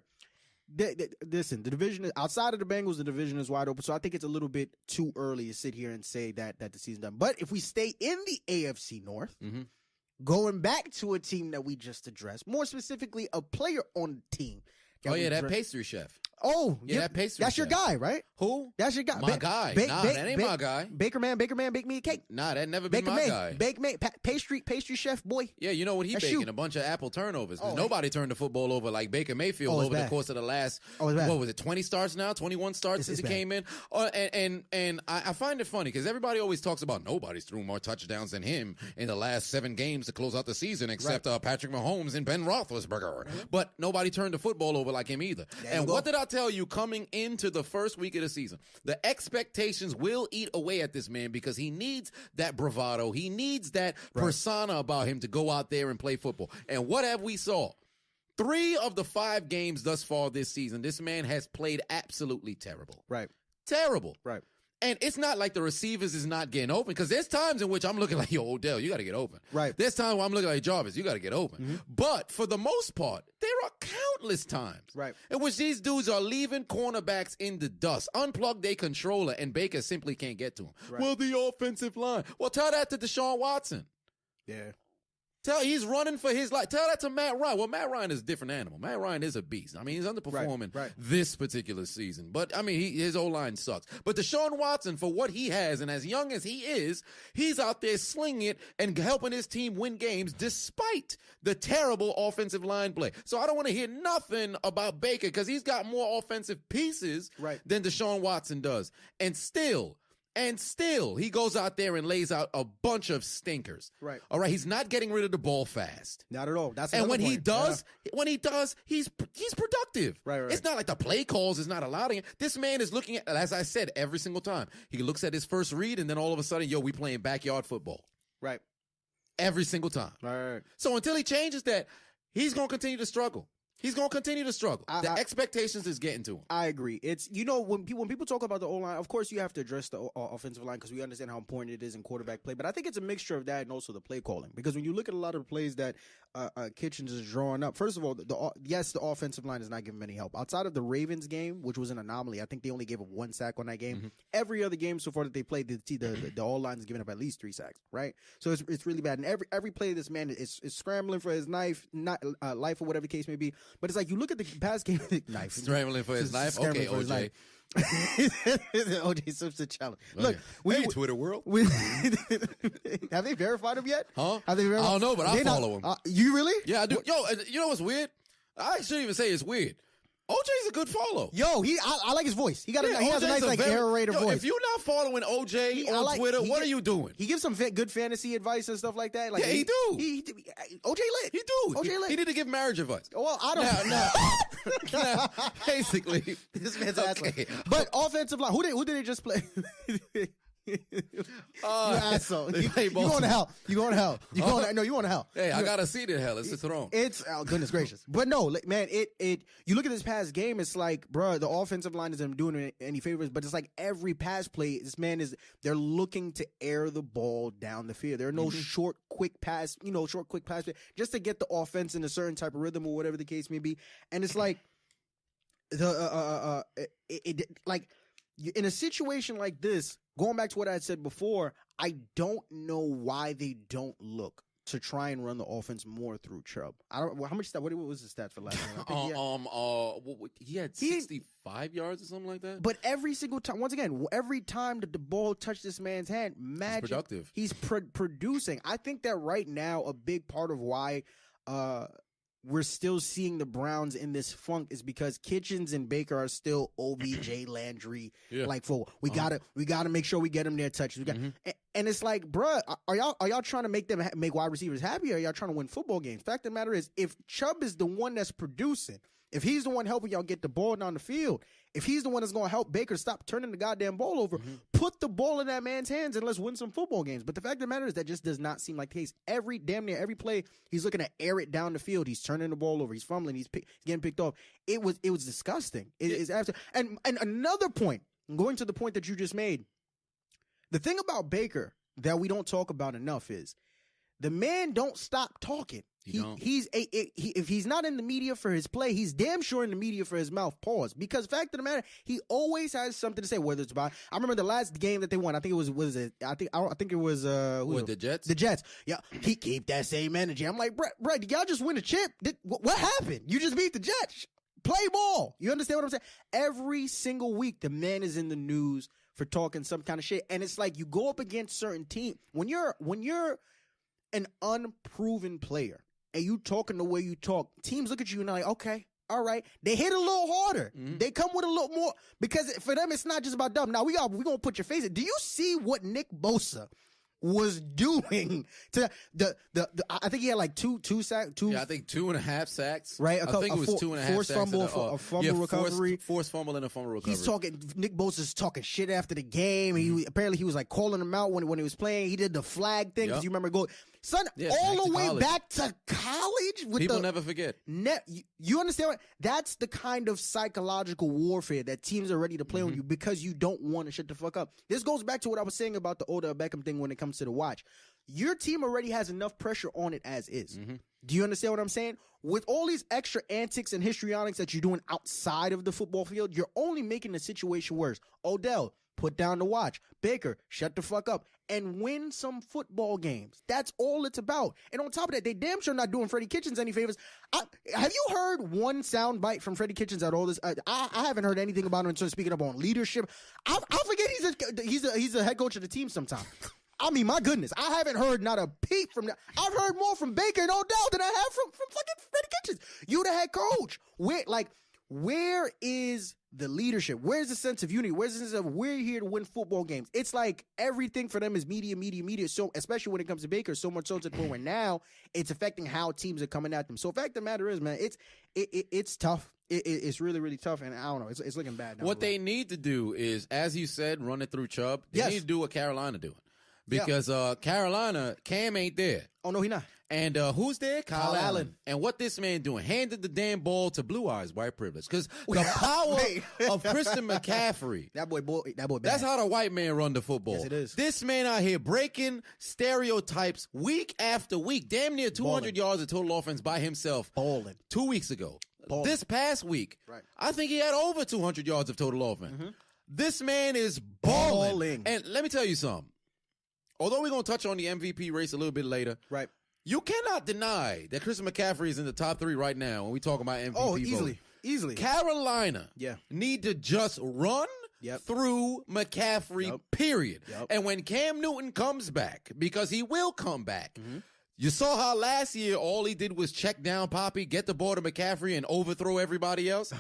Listen, the division outside of the Bengals, the division is wide open. So I think it's a little bit too early to sit here and say that the season's done. But if we stay in the AFC North, going back to a team that we just addressed, more specifically, a player on the team. That pastry chef. Oh, yeah, that pastry that's chef. Your guy, right? Who? That's your guy. My guy. That ain't my guy. Baker man, bake me a cake. Nah, that never been my guy. Bake man, pastry chef boy. Yeah, you know what he baking? A bunch of apple turnovers. Nobody turned the football over like Baker Mayfield over the course of the last, what was it, 20 starts now? 21 starts since he came in? And I find it funny because everybody always talks about nobody's threw more touchdowns than him in the last 7 games to close out the season except Patrick Mahomes and Ben Roethlisberger. But nobody turned the football over like him either. And what did I tell you coming into the first week of the season? The expectations will eat away at this man because he needs that bravado. He needs that persona about him to go out there and play football. And what have we saw? 3 of the 5 games thus far this season, this man has played absolutely terrible. Right. Terrible. Right. And it's not like the receivers is not getting open because there's times in which I'm looking like, yo, Odell, you got to get open. Right. There's times where I'm looking like Jarvis, you got to get open. But for the most part, there are countless times in which these dudes are leaving cornerbacks in the dust, unplug their controller, and Baker simply can't get to him. Right. Well, the offensive line. Well, tell that to Deshaun Watson. Yeah. He's running for his life. Tell that to Matt Ryan. Well, Matt Ryan is a different animal. Matt Ryan is a beast. I mean, he's underperforming this particular season. But, I mean, his O-line sucks. But Deshaun Watson, for what he has, and as young as he is, he's out there slinging it and helping his team win games despite the terrible offensive line play. So I don't want to hear nothing about Baker because he's got more offensive pieces than Deshaun Watson does. And still, he goes out there and lays out a bunch of stinkers. Right. All right. He's not getting rid of the ball fast. Not at all. That's and when point. he does, he's productive. Right. It's not like the play calls is not allowing it. This man is looking at, as I said, every single time. He looks at his first read, and then all of a sudden, we playing backyard football. Right. Every single time. Right. So until he changes that, he's going to continue to struggle. He's going to continue to struggle. The expectations is getting to him. I agree. It's, when people talk about the O-line, of course you have to address the offensive line because we understand how important it is in quarterback play. But I think it's a mixture of that and also the play calling. Because when you look at a lot of the plays that Kitchens is drawing up, first of all, the offensive line is not giving him any help. Outside of the Ravens game, which was an anomaly, I think they only gave up 1 sack on that game. Every other game so far that they played, the O-line is giving up at least 3 sacks, right? So it's really bad. And every play this man is scrambling for his life or whatever the case may be. But it's like you look at the past game, knife scrambling for his life. Okay, OJ. OJ Simpson challenge. Look, hey, Twitter world. Have they verified him yet? Huh? Have they verified? I don't know, but I follow him. You really? Yeah, I do. Yo, you know what's weird? I shouldn't even say it's weird. OJ's a good follow. Yo, I like his voice. He has a nice like aerator voice. If you're not following OJ on Twitter, what are you doing? He gives some good fantasy advice and stuff like that. Like, he do. OJ lit. He do. OJ lit. He need to give marriage advice. Well, I don't. Now, basically, this man's asshole. But offensive line, who did they just play? You asshole. You going to hell. You going to hell. You going to hell. Hey, I got a seat in hell. It's the throne. Goodness gracious. But no, man, you look at this past game, it's like, bro, the offensive line isn't doing any favors, but it's like every pass play, they're looking to air the ball down the field. There are no short, quick pass play, just to get the offense in a certain type of rhythm or whatever the case may be. And it's like, in a situation like this, going back to what I had said before, I don't know why they don't look to try and run the offense more through Chubb. What was the stats for last game? He had 65 yards or something like that. But every single time, once again, every time that the ball touched this man's hand, magic. He's productive. He's producing. I think that right now a big part of why we're still seeing the Browns in this funk is because Kitchens and Baker are still OBJ Landry like for we gotta make sure we get them their touches. And it's like, bruh, are y'all trying to make wide receivers happy, or are y'all trying to win football games? Fact of the matter is, if Chubb is the one that's producing, if he's the one helping y'all get the ball down the field, if he's the one that's going to help Baker stop turning the goddamn ball over, put the ball in that man's hands and let's win some football games. But the fact of the matter is that just does not seem like the case. Damn near every play, he's looking to air it down the field. He's turning the ball over. He's fumbling. He's getting picked off. It was disgusting. It's absolutely. And another point, going to the point that you just made, the thing about Baker that we don't talk about enough is the man don't stop talking. If he's not in the media for his play, he's damn sure in the media for his mouth. Pause. Because fact of the matter, he always has something to say. Whether it's about, I remember the last game that they won. I think it was the Jets. The Jets. Yeah, he keep that same energy. I'm like, bro, did y'all just win a chip? What happened? You just beat the Jets. Play ball. You understand what I'm saying? Every single week, the man is in the news for talking some kind of shit, and it's like you go up against certain teams when you're an unproven player. And you talking the way you talk, teams look at you and they're like, okay, all right. They hit a little harder. They come with a little more, because for them, it's not just about dumb. Now, we're going to put your face in. Do you see what Nick Bosa was doing to I think he had like two sacks. Yeah, I think 2.5 sacks. Right? I think it was 2.5 forced sacks. A fumble recovery. Forced fumble and a fumble recovery. He's talking, Nick Bosa's talking shit after the game. Apparently he was like calling him out when he was playing. He did the flag thing, because you remember son, all the way back to college. People never forget. You understand what? That's the kind of psychological warfare that teams are ready to play on you, because you don't want to shut the fuck up. This goes back to what I was saying about the Odell Beckham thing when it comes to the watch. Your team already has enough pressure on it as is. Do you understand what I'm saying? With all these extra antics and histrionics that you're doing outside of the football field, you're only making the situation worse. Odell, put down the watch. Baker, shut the fuck up and win some football games. That's all it's about. And on top of that, they damn sure not doing Freddie Kitchens any favors. Have you heard one sound bite from Freddie Kitchens at all this? I haven't heard anything about him until speaking up on leadership. I forget he's a head coach of the team sometimes. I mean, my goodness, I haven't heard not a peep from that. I've heard more from Baker and Odell than I have from fucking Freddie Kitchens. You the head coach. Where is the leadership? Where's the sense of unity? Where's the sense of we're here to win football games? It's like everything for them is media. So especially when it comes to Baker, so much so to the point where now it's affecting how teams are coming at them. So the fact of the matter is, man, it's tough. It's really, really tough, and I don't know. It's looking bad now. What they need to do is, as you said, run it through Chubb. They need to do what Carolina doing. Because Carolina, Cam ain't there. Oh, no, he not. And who's there? Kyle Allen. And what this man doing? Handed the damn ball to Blue Eyes, white privilege. Because the power of Christian McCaffrey. That boy bad. That's how the white man run the football. Yes, it is. This man out here breaking stereotypes week after week. Damn near 200 yards of total offense by himself. Balling. 2 weeks ago. This past week, I think he had over 200 yards of total offense. This man is balling. And let me tell you something. Although we're going to touch on the MVP race a little bit later, you cannot deny that Christian McCaffrey is in the top 3 right now when we talk about MVP. Oh, easily. Carolina need to just run through McCaffrey, period. And when Cam Newton comes back, because he will come back, you saw how last year all he did was check down Poppy, get the ball to McCaffrey, and overthrow everybody else.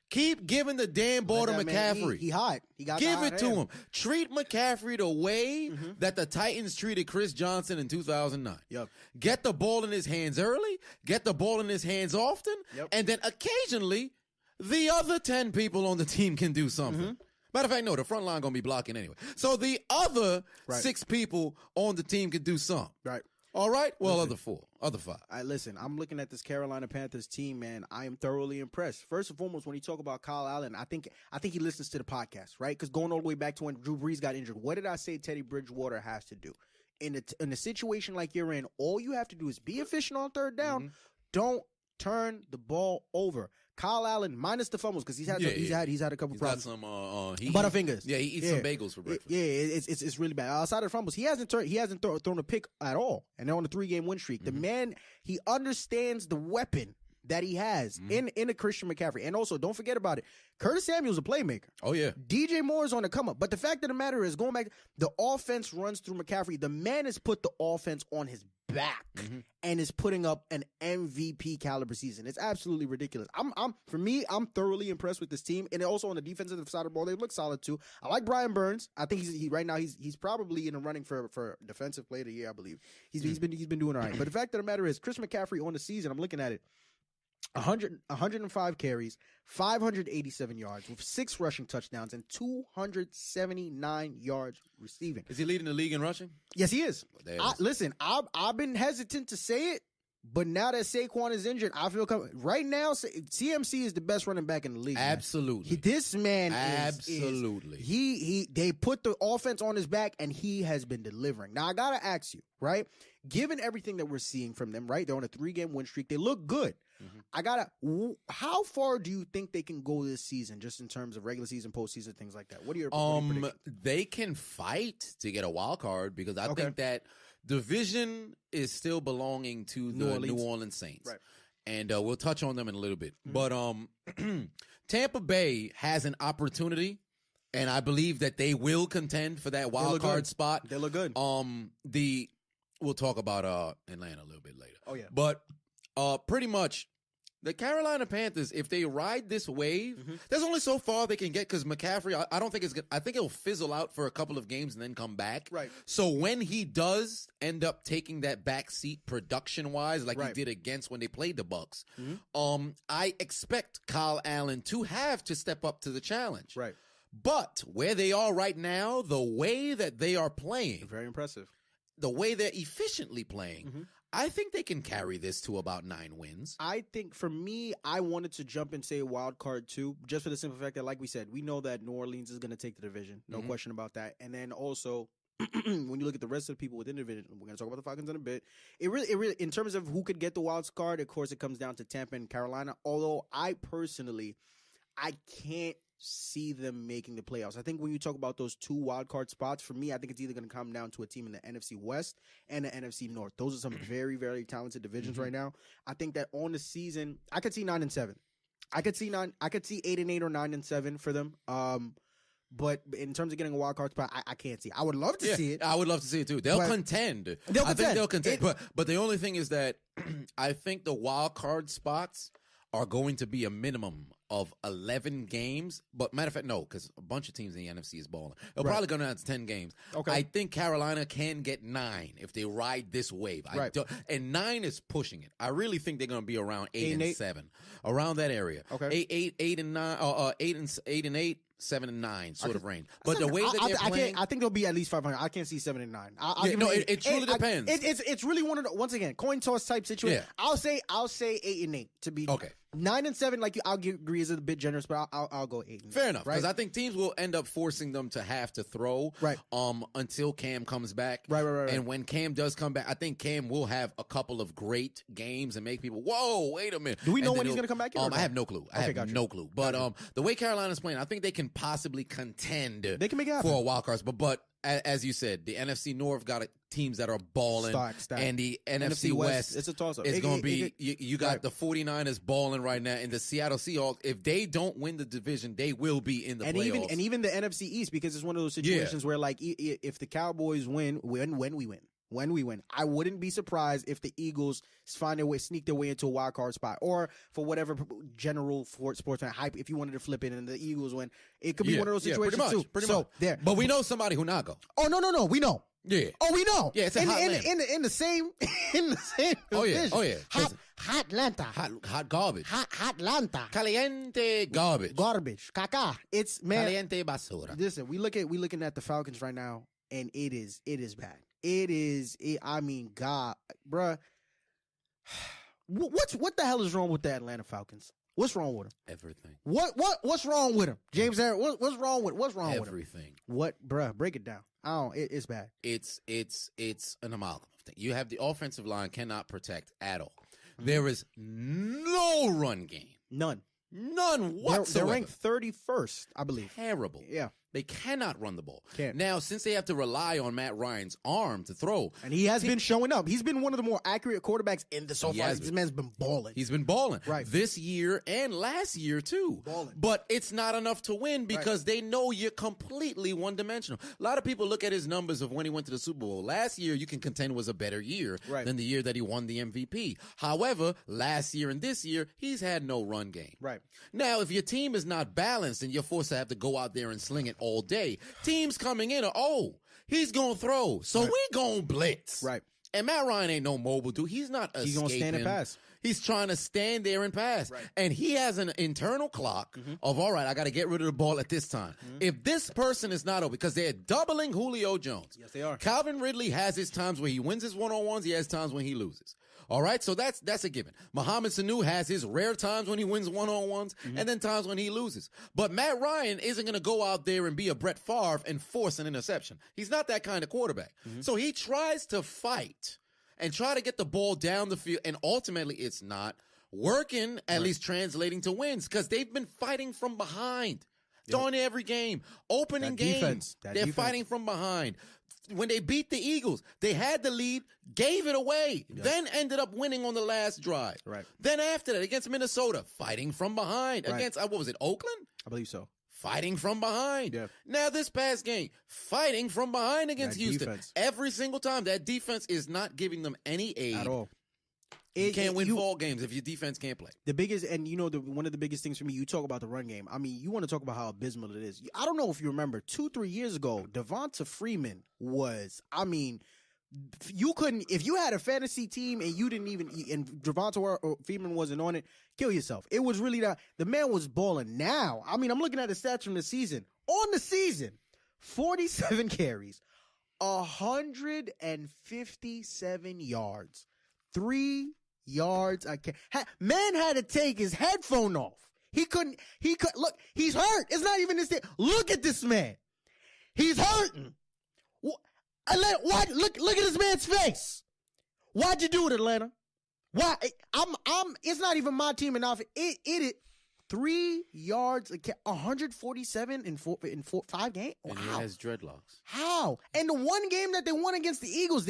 Keep giving the damn ball to McCaffrey. He hot. He got Give it to him. Treat McCaffrey the way that the Titans treated Chris Johnson in 2009. Yep. Get the ball in his hands early. Get the ball in his hands often. Yep. And then occasionally, the other 10 people on the team can do something. Matter of fact, no, the front line going to be blocking anyway. So the other 6 people on the team can do something. Right. All right? Well, other 4, other 5. Listen, I'm looking at this Carolina Panthers team, man. I am thoroughly impressed. First and foremost, when you talk about Kyle Allen, I think he listens to the podcast, right? Because going all the way back to when Drew Brees got injured, what did I say Teddy Bridgewater has to do? In a situation like you're in, all you have to do is be efficient on third down. Don't turn the ball over. Kyle Allen, minus the fumbles, because he's had a couple problems. Got some Butterfingers. Yeah, he eats some bagels for breakfast. Yeah, it's really bad. Outside of the fumbles, he hasn't thrown a pick at all, and they're on a 3-game win streak. The man, he understands the weapon that he has in a Christian McCaffrey, and also don't forget about it. Curtis Samuel's a playmaker. Oh yeah, DJ Moore's on the come up. But the fact of the matter is, going back, the offense runs through McCaffrey. The man has put the offense on his back and is putting up an MVP caliber season. It's absolutely ridiculous. I'm thoroughly impressed with this team, and also on the defensive side of the ball, they look solid too. I like Brian Burns. I think right now he's probably in the running for defensive player of the year. I believe he's been doing all right. But the fact of the matter is, Chris McCaffrey on the season, I'm looking at it. 105 carries, 587 yards with 6 rushing touchdowns and 279 yards receiving. Is he leading the league in rushing? Yes, he is. Listen, I've been hesitant to say it, but now that Saquon is injured, I feel right now CMC is the best running back in the league. Absolutely. This man absolutely. They put the offense on his back, and he has been delivering. Now I gotta ask you, right? Given everything that we're seeing from them, right? They're on a 3-game win streak. They look good. How far do you think they can go this season, just in terms of regular season, postseason, things like that? What are your predictions? They can fight to get a wild card, because I think that division is still belonging to the New Orleans Saints. Right. And we'll touch on them in a little bit. But Tampa Bay has an opportunity, and I believe that they will contend for that wild card spot. They look good. We'll talk about Atlanta a little bit later. Oh, yeah. But pretty much, the Carolina Panthers, if they ride this wave, there's only so far they can get, because McCaffrey, I don't think it's good. I think it'll fizzle out for a couple of games and then come back. Right. So when he does end up taking that back seat production-wise, like he did against when they played the Bucks, I expect Kyle Allen to have to step up to the challenge. Right. But where they are right now, the way that they are playing, very impressive. The way they're efficiently playing, I think they can carry this to about 9 wins. I think, for me, I wanted to jump and say wild card too, just for the simple fact that, like we said, we know that New Orleans is going to take the division. No question about that. And then also, when you look at the rest of the people within the division, we're going to talk about the Falcons in a bit. It really, in terms of who could get the wild card, of course, it comes down to Tampa and Carolina. Although I can't see them making the playoffs. I think when you talk about those 2 wild card spots, for me, I think it's either going to come down to a team in the NFC West and the NFC North. Those are some very, very talented divisions right now. I think that on the season, I could see 9-7. I could see 8-8 or 9-7 for them. But in terms of getting a wild card spot, I can't see. I would love to see it. I would love to see it too. They'll contend. I think they'll contend. But the only thing is that I think the wild card spots are going to be a minimum of 11 games. But matter of fact, no, because a bunch of teams in the NFC is balling. They'll probably go down to 10 games. Okay. I think Carolina can get 9 if they ride this wave. And 9 is pushing it. I really think they're going to be around 8-7, around that area. Okay. 8 and 9, 8-8, 7-9 sort of range. But the way that they're playing, I think they'll be at least 500. I can't see 7-9. It truly depends. It's really one of the, once again, coin toss type situation. Yeah. I'll say 8-8 to be okay. 9-7. Like I'll agree is a bit generous, but I'll go 8. Fair enough, because I think teams will end up forcing them to have to throw until Cam comes back. Right. And when Cam does come back, I think Cam will have a couple of great games and make people, whoa, wait a minute. Do we know when he's going to come back? I have no clue. I have no clue. But the way Carolina's playing, I think they can possibly contend. They can make it happen for a wild card. But as you said, the NFC North got teams that are balling, and the NFC West, it's a toss-up. It's going to be you got the 49ers balling right now, and the Seattle Seahawks. If they don't win the division, they will be in the playoffs. Even the NFC East, because it's one of those situations where, like, if the Cowboys win, when we win. I wouldn't be surprised if the Eagles sneak their way into a wild card spot, or for whatever general sports fan hype, if you wanted to flip it and the Eagles win, it could be one of those situations pretty too. Much. There. But we know somebody who not go. Oh no, we know. Yeah. Oh, we know. Yeah, it's a hot land. in the same division. Oh yeah. Hot Atlanta. Hot garbage. Hot Atlanta. Caliente garbage. Garbage. Caca. It's man. Caliente basura. Listen, we looking at the Falcons right now, and it is bad. I mean, God, bruh. What the hell is wrong with the Atlanta Falcons? What's wrong with them? Everything. What's wrong with them? James Aaron, what's wrong with with them? Everything. What, bruh? Break it down. It's bad. It's an amalgam of things. You have the offensive line cannot protect at all. There is no run game. None whatsoever. They're ranked 31st, I believe. Terrible. Yeah. They cannot run the ball. Can't. Now, since they have to rely on Matt Ryan's arm to throw. And he has been showing up. He's been one of the more accurate quarterbacks in the so far. This man's been balling. He's been balling. Right. This year and last year, too. Balling. But it's not enough to win because they know you're completely one-dimensional. A lot of people look at his numbers of when he went to the Super Bowl. Last year, you can contend was a better year than the year that he won the MVP. However, last year and this year, he's had no run game. Right. Now, if your team is not balanced and you're forced to have to go out there and sling it all day, teams coming in are, he's going to throw, so we going to blitz. Right. And Matt Ryan ain't no mobile dude. He's not escaping. He's going to stand and pass. He's trying to stand there and pass. Right. And he has an internal clock of, all right, I got to get rid of the ball at this time. If this person is not open, because they're doubling Julio Jones. Yes, they are. Calvin Ridley has his times where he wins his one-on-ones. He has times when he loses. All right, so that's a given. Mohamed Sanu has his rare times when he wins one-on-ones and then times when he loses. But Matt Ryan isn't going to go out there and be a Brett Favre and force an interception. He's not that kind of quarterback. So he tries to fight and try to get the ball down the field, and ultimately it's not working, at least translating to wins, because they've been fighting from behind. Darn near every game. Opening game, they're fighting from behind. When they beat the Eagles, they had the lead, gave it away, then ended up winning on the last drive. Right. Then after that, against Minnesota, fighting from behind. Against, what was it, Oakland? I believe so. Fighting from behind. Yeah. Now this past game, fighting from behind against Houston. Defense. Every single time, that defense is not giving them any aid. At all. You can't win ball games if your defense can't play. The biggest, and one of the biggest things for me, you talk about the run game. I mean, you want to talk about how abysmal it is. I don't know if you remember, 2-3 years ago, Devonta Freeman was, you couldn't, if you had a fantasy team and you didn't even, and Devonta Freeman wasn't on it, kill yourself. It was really the man was balling. Now, I'm looking at the stats from the season. On the season, 47 carries, 157 yards, 3 yards. Man had to take his headphone off. He couldn't look, he's hurt. It's not even this thing. Look at this man. He's hurting. Why look at this man's face. Why'd you do it, Atlanta? Why? It's not even my team in offense. It 3 yards, 147 in 5 games. Wow. And he has dreadlocks. How? And the one game that they won against the Eagles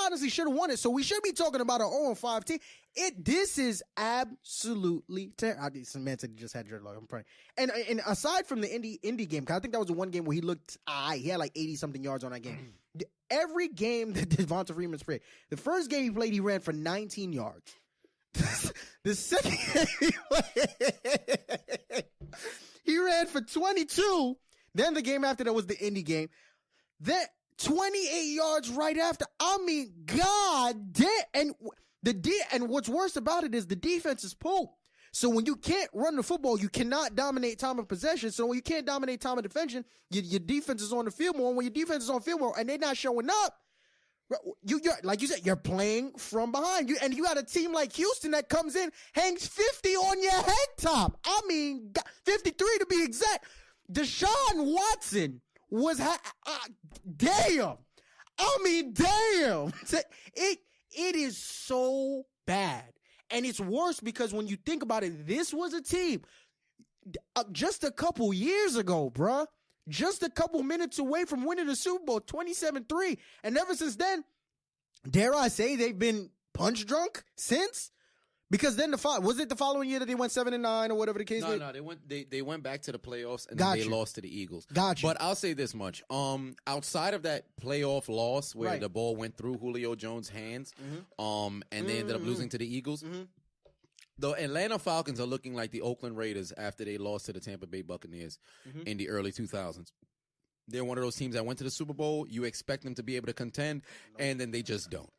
honestly should have won it. So we should be talking about an 0-5 team. This is absolutely terrible. Some man said he just had dreadlocks. I'm praying. And aside from the Indy game, because I think that was the one game where he looked, he had like 80-something yards on that game. Every game that Devonta Freeman's played, the first game he played, he ran for 19 yards. The second he ran for 22. Then the game after that was the Indy game. Then 28 yards right after. God damn. And what's worse about it is the defense is poor. So when you can't run the football, you cannot dominate time of possession. So when you can't dominate time of defense, your defense is on the field more. And when your defense is on the field more and they're not showing up, you're like you said, you're playing from behind. And you got a team like Houston that comes in, hangs 50 on your head top. 53 to be exact. Deshaun Watson was damn. Damn. It is so bad. And it's worse because when you think about it, this was a team just a couple years ago, bruh. Just a couple minutes away from winning the Super Bowl, 27-3. And ever since then, dare I say, they've been punch drunk since? Because then was it the following year that they went 7-9 or whatever the case? No, they went back to the playoffs and then they lost to the Eagles. Gotcha. But I'll say this much: outside of that playoff loss where the ball went through Julio Jones' hands, and they ended up losing to the Eagles. The Atlanta Falcons are looking like the Oakland Raiders after they lost to the Tampa Bay Buccaneers in the early 2000s. They're one of those teams that went to the Super Bowl. You expect them to be able to contend, and then they just don't.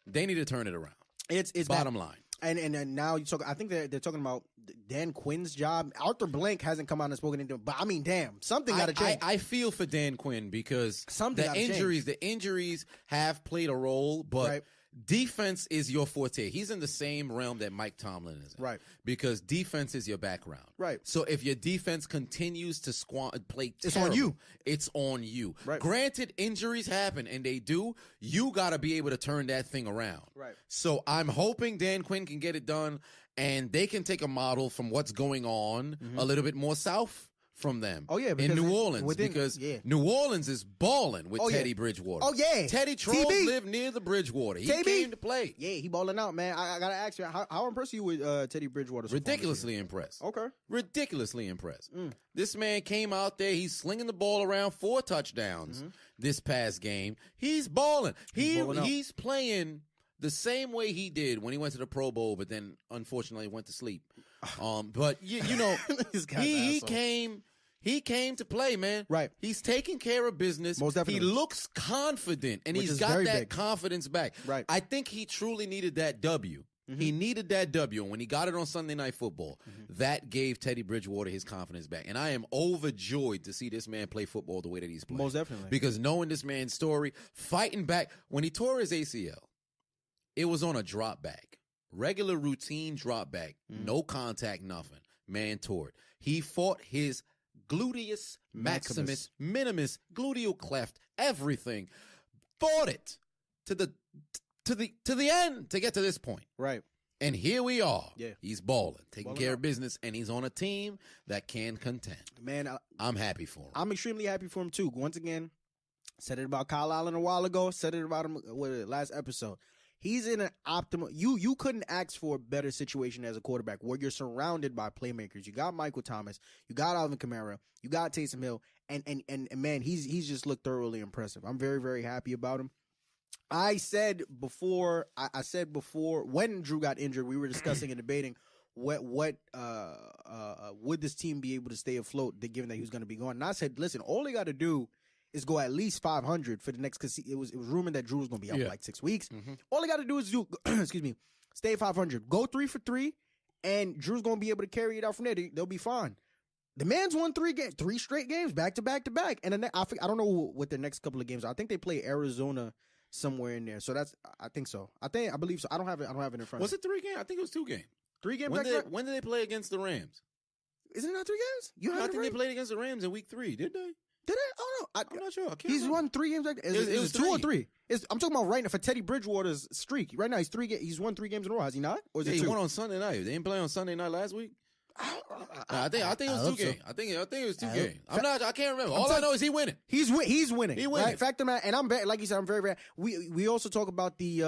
They need to turn it around. It's bottom line. And now you talk. I think they're talking about Dan Quinn's job. Arthur Blank hasn't come out and spoken into it, but I mean, damn, something got to change. I feel for Dan Quinn because the injuries have played a role, but defense is your forte. He's in the same realm that Mike Tomlin is in, right? Because defense is your background, right? So if your defense continues to play terrible, it's on you. It's on you. Right. Granted, injuries happen, and they do. You got to be able to turn that thing around. Right. So I'm hoping Dan Quinn can get it done, and they can take a model from what's going on a little bit more south from them. Oh yeah, in New Orleans, because New Orleans is balling with Teddy Bridgewater. Oh yeah, Teddy Troll lived near the Bridgewater. He came to play. Yeah, he balling out, man. I gotta ask you, how impressed are you with Teddy Bridgewater? Ridiculously impressed. Okay, ridiculously impressed. This man came out there. He's slinging the ball around 4 touchdowns this past game. He's balling. He's playing the same way he did when he went to the Pro Bowl, but then unfortunately went to sleep. But you know, he came to play, man. Right. He's taking care of business. Most definitely. He looks confident, and he's got that confidence back. Right. I think he truly needed that W. He needed that W, and when he got it on Sunday Night Football, that gave Teddy Bridgewater his confidence back. And I am overjoyed to see this man play football the way that he's playing. Most definitely. Because knowing this man's story, fighting back, when he tore his ACL, it was on a drop back. Regular routine drop back. No contact, nothing. Man tore it. He fought his gluteus maximus minimus, gluteal cleft, everything. Fought it to the end to get to this point. Right. And here we are. Yeah. He's balling, taking care of business, and he's on a team that can contend. Man, I'm happy for him. I'm extremely happy for him too. Once again, said it about Kyle Allen a while ago, said it about him last episode. He's in an optimal. You couldn't ask for a better situation as a quarterback where you're surrounded by playmakers. You got Michael Thomas, you got Alvin Kamara, you got Taysom Hill, and man, he's just looked thoroughly impressive. I'm very, very happy about him. I said before when Drew got injured, we were discussing and debating what would this team be able to stay afloat, given that he was going to be gone. And I said, listen, all they got to do is go at least 500 for the next, because it was rumored that Drew was going to be out for like 6 weeks. All they got to do is stay 500, go 3 for 3, and Drew's going to be able to carry it out from there. They'll be fine. The man's won 3 straight games, back to back to back, and I don't know what their next couple of games are. I think they play Arizona somewhere in there. So I think so. I believe so. I don't have it in front of me. Was it 3 games? I think it was 2 games. 3 games. When did they play against the Rams? Isn't it not 3 games? I think they played against the Rams in week 3, did they? Did it? Oh no, I'm not sure. He's won 3 games. It was 2 or 3. I'm talking about right now for Teddy Bridgewater's streak. Right now he's won 3 games in a row. Has he not? Or is it 2? He won on Sunday night. They didn't play on Sunday night last week. I think it was 2 games. I think it was 2 games. I can't remember. All I know is he winning. He's winning. He winning. Right? Fact of the matter, and I'm very, like you said, I'm very, very. We also talk about the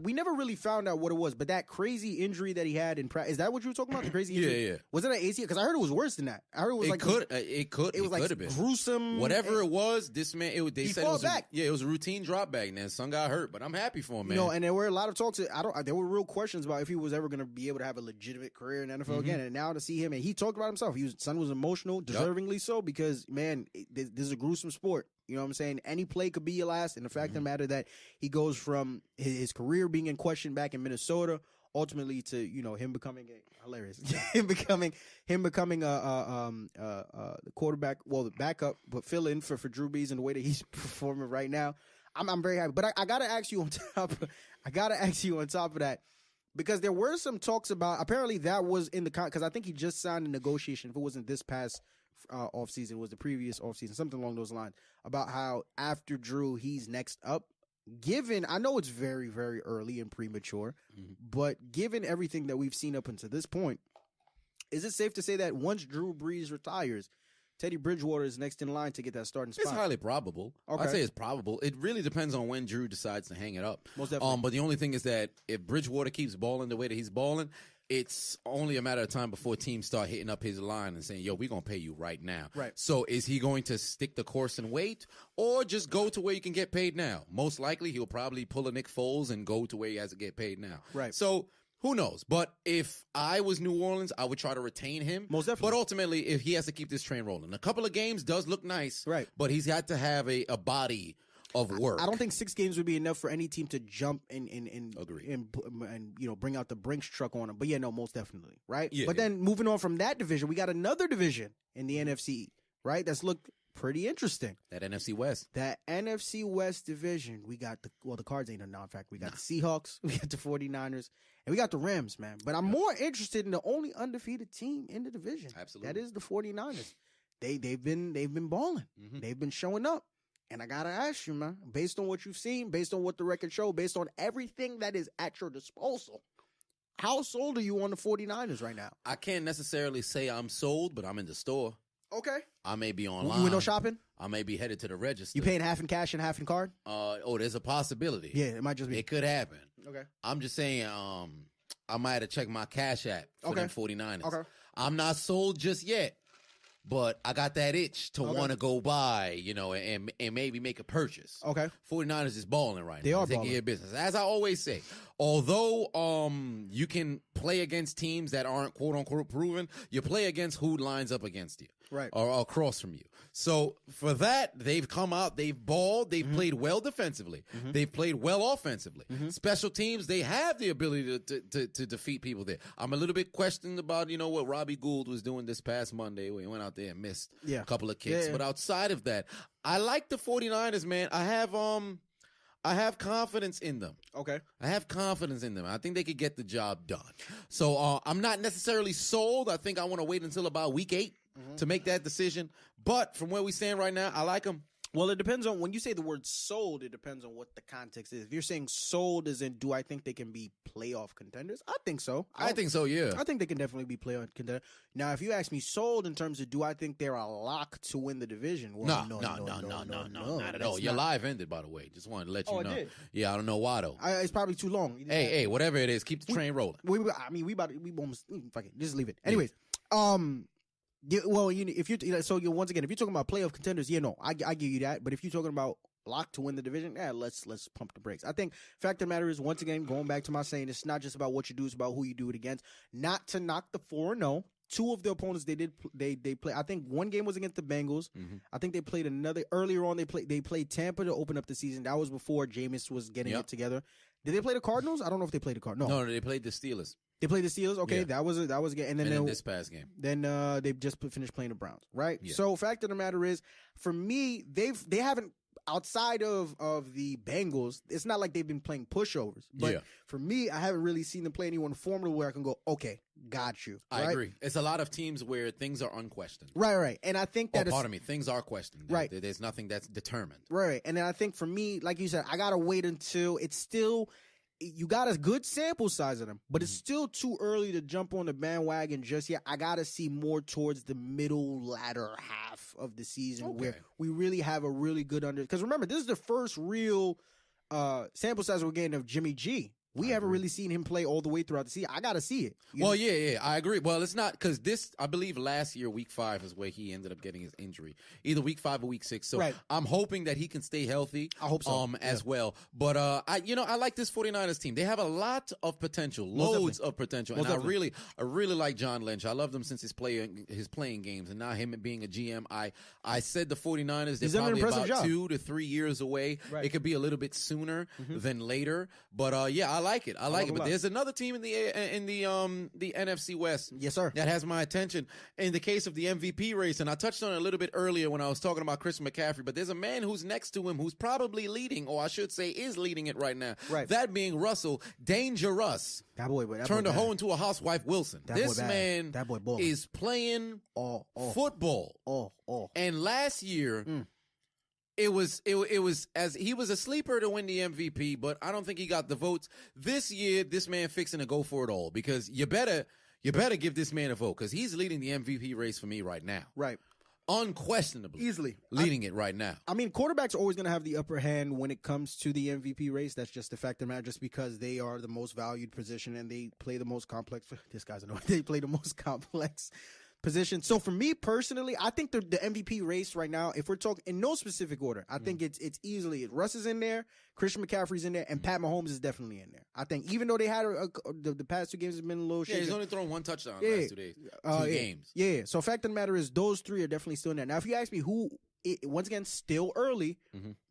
we never really found out what it was, but that crazy injury that he had in practice. Is that what you were talking about? The crazy injury? Yeah. Was it an ACL? Because I heard it was worse than that. I heard it was it was like gruesome. Whatever it was, this man. They said fought back. It was a routine drop back, and then son got hurt. But I'm happy for him, man. And there were a lot of talks. There were real questions about if he was ever going to be able to have a legitimate career in the NFL again. And now to see him, and he talked about himself. Son was emotional, deservingly so, because man, this is a gruesome sport. You know what I'm saying? Any play could be your last. And the fact of the matter that he goes from his career being in question back in Minnesota, ultimately to him becoming him becoming the quarterback, the backup, but fill in for Drew Brees in the way that he's performing right now. I'm very happy. But I gotta ask you on top of that. Because there were some talks about, apparently that was in the, because I think he just signed a negotiation, if it wasn't this past offseason, it was the previous offseason, something along those lines, about how after Drew, he's next up. Given, I know it's very, very early and premature, but given everything that we've seen up until this point, is it safe to say that once Drew Brees retires, Teddy Bridgewater is next in line to get that starting spot. It's highly probable. Okay. I'd say it's probable. It really depends on when Drew decides to hang it up. Most definitely. But the only thing is that if Bridgewater keeps balling the way that he's balling, it's only a matter of time before teams start hitting up his line and saying, yo, we're going to pay you right now. Right. So is he going to stick the course and wait or just go to where you can get paid now? Most likely he'll probably pull a Nick Foles and go to where he has to get paid now. Right. So who knows? But if I was New Orleans, I would try to retain him. Most definitely. But ultimately, if he has to keep this train rolling. A couple of games does look nice. Right. But he's got to have a body of work. I don't think 6 games would be enough for any team to jump and Agree. and bring out the Brinks truck on him. But yeah, no, most definitely, right? Yeah, but then moving on from that division, we got another division in the NFC, right? That's looked pretty interesting. That NFC West. That NFC West division, we got the Cards ain't a non-fact. We got the Seahawks, we got the 49ers, and we got the Rams, man. But I'm more interested in the only undefeated team in the division. Absolutely. That is the 49ers. They've been balling. Mm-hmm. They've been showing up. And I got to ask you, man, based on what you've seen, based on what the record show, based on everything that is at your disposal, how sold are you on the 49ers right now? I can't necessarily say I'm sold, but I'm in the store. Okay. I may be online. You window shopping? I may be headed to the register. You paying half in cash and half in card? There's a possibility. Yeah, it might just be. It could happen. Okay. I'm just saying, I might have to check my Cash App for them 49ers. Okay. I'm not sold just yet, but I got that itch to want to go buy, and maybe make a purchase. Okay. 49ers is balling right They now. are Taking balling. care of business. As I always say, although you can play against teams that aren't quote-unquote proven, you play against who lines up against you. Right. Or across from you. So for that, they've come out, they've balled, they've played well defensively, they've played well offensively. Special teams, they have the ability to defeat people there. I'm a little bit questioned about, what Robbie Gould was doing this past Monday where he went out there and missed a couple of kicks. Yeah. But outside of that, I like the 49ers, man. I have confidence in them. Okay. I have confidence in them. I think they could get the job done. So I'm not necessarily sold. I think I want to wait until about week 8 to make that decision. But from where we stand right now, I like them. Well, it depends on when you say the word sold, it depends on what the context is. If you're saying sold as in, do I think they can be playoff contenders? I think so. I think so, yeah. I think they can definitely be playoff contenders. Now, if you ask me sold in terms of do I think they're a lock to win the division? Well, No, not at all. that's Your not. live ended, by the way. Just wanted to let you Oh, it know. did? Yeah, I don't know why, though. It's probably too long. Hey, whatever it is, keep the train rolling. we almost fuck it. Just leave it. Anyways, yeah, well, if you're once again, if you're talking about playoff contenders, I give you that. But if you're talking about locked to win the division, let's pump the brakes. I think fact of the matter is, once again, going back to my saying, it's not just about what you do, it's about who you do it against. Not to knock the 4-0. 2 of the opponents they play. I think one game was against the Bengals. I think they played another earlier on. They played Tampa to open up the season. That was before Jameis was getting it together. Did they play the Cardinals? I don't know if they played the Cardinals. No, they played the Steelers. They played the Steelers. Okay, Yeah. that was good. And then this past game. Then they just finished playing the Browns, right? Yeah. So fact of the matter is, for me, they haven't, outside of the Bengals, it's not like they've been playing pushovers. But for me, I haven't really seen them play anyone formidable where I can go, okay, got you. Right? I agree. It's a lot of teams where things are unquestioned. Right. And I think that pardon me, things are questioned. Right. There's nothing that's determined. Right. And then I think for me, like you said, I got to wait until it's still, you got a good sample size of them, but it's still too early to jump on the bandwagon just yet. I got to see more towards the middle latter half of the season where we really have a really good because remember, this is the first real sample size we're getting of Jimmy G. We haven't really seen him play all the way throughout the season. I got to see it. Yeah, I agree. Well, it's not because I believe last year, week 5 is where he ended up getting his injury, either week 5 or week 6. So I'm hoping that he can stay healthy. I hope so. As well. But I like this 49ers team. They have a lot of potential, loads of potential. And I really like John Lynch. I loved him since his playing games, and now him being a GM. I said the 49ers, they're probably about 2 to 3 years away. Right. It could be a little bit sooner than later. But I like it. I like it. But there's another team in the NFC West. Yes, sir. That has my attention in the case of the MVP race. And I touched on it a little bit earlier when I was talking about Christian McCaffrey. But there's a man who's next to him who's probably leading, or I should say is leading it right now. Right. That being Russell Dangerous. That boy turned a hoe into a housewife Wilson. This man that boy is playing football. And last year... It was as he was a sleeper to win the MVP, but I don't think he got the votes. This year, this man fixing to go for it all because you better give this man a vote because he's leading the MVP race for me right now. Right. unquestionably easily leading it right now. I mean, quarterbacks are always going to have the upper hand when it comes to the MVP race. That's just the fact of the matter, just because they are the most valued position and they play the most complex. This guy's annoying. They play the most complex position. So for me personally, I think the MVP race right now, if we're talking in no specific order, I think it's easily Russ is in there, Christian McCaffrey's in there, and Pat Mahomes is definitely in there. I think even though they had the past 2 games have been a little shaky. He's only thrown 1 touchdown last 2 days, 2 games. Yeah. So fact of the matter is, those 3 are definitely still in there. Now, if you ask me who, once again, still early,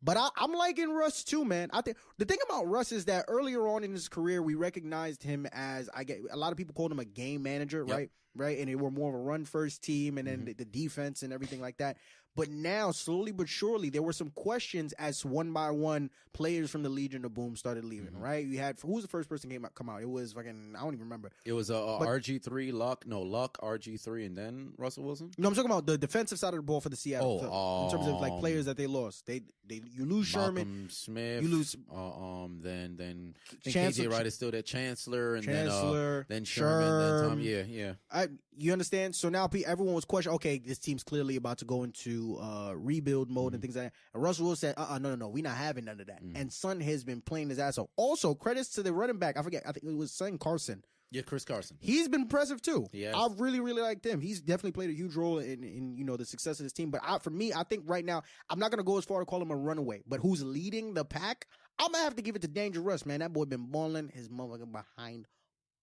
but I'm liking Russ too, man. I think the thing about Russ is that earlier on in his career, we recognized him as a lot of people called him a game manager, right? Right, and they were more of a run-first team, and then the defense and everything like that. But now, slowly but surely, there were some questions as one by one players from the Legion of Boom started leaving, right? You had, who was the first person to come out? It was fucking, I don't even remember. It was RG3, Luck, RG3, and then Russell Wilson? No, I'm talking about the defensive side of the ball for the Seattle. In terms of, like, players that they lost. You lose Sherman. Smith. You lose. Then KJ Wright is still that Chancellor, and then Sherman, then Tom. You understand? So now everyone was questioning, okay, this team's clearly about to go into rebuild mode and things like that. And Russell Wilson said, no, we're not having none of that. And Son has been playing his ass off. Also, credits to the running back. I think it was Son Carson. Yeah, Chris Carson. He's been impressive too. Yes. I really, really liked him. He's definitely played a huge role in the success of this team. But for me, I think right now, I'm not going to go as far to call him a runaway. But who's leading the pack? I'm going to have to give it to Danger Russ, man. That boy been balling his motherfucking behind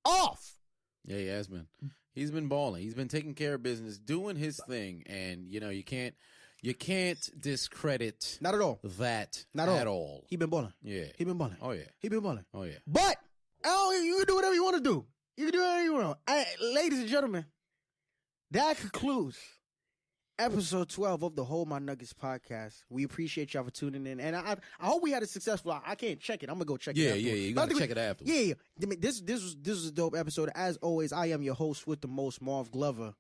off. Yeah, he has been. He's been balling. He's been taking care of business, doing his thing, and you can't discredit not at all that not at all. He been balling. Yeah, he been balling. Oh yeah, he been balling. Oh yeah. But you can do whatever you want to do. You can do whatever you want. Ladies and gentlemen, that concludes episode 12 of the Hold My Nuggets podcast. We appreciate y'all for tuning in, and I hope we had a successful. I can't check it. I'm gonna go check it. Yeah, you gotta check it after. Yeah. I mean, this was a dope episode. As always, I am your host with the most, Marv Glover.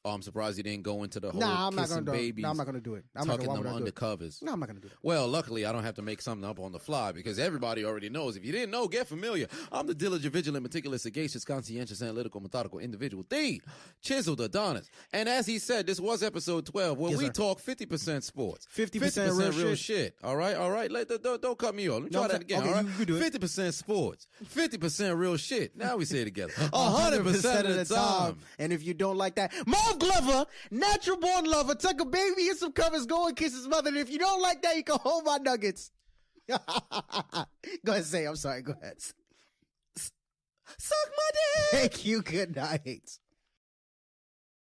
Oh, I'm surprised you didn't go into the whole I'm not kissing babies. I'm not gonna do it. Tucking them under covers. No, I'm not gonna do that. Well, luckily, I don't have to make something up on the fly because everybody already knows. If you didn't know, get familiar. I'm the diligent, vigilant, meticulous, sagacious, conscientious, analytical, methodical individual, the chiseled Adonis. And as he said, this was episode 12 where we talk 50% sports, 50% real shit. All right. Don't cut me off. Let me try that again. Okay, all right, you do it. 50% sports, 50% real shit. Now we say it together. 100% of the time. And if you don't like that, Marv Glover, natural born lover, tuck a baby in some covers, go and kiss his mother. And if you don't like that, you can hold my nuggets. Go ahead, say. I'm sorry. Go ahead. Suck my dick. Thank you. Good night.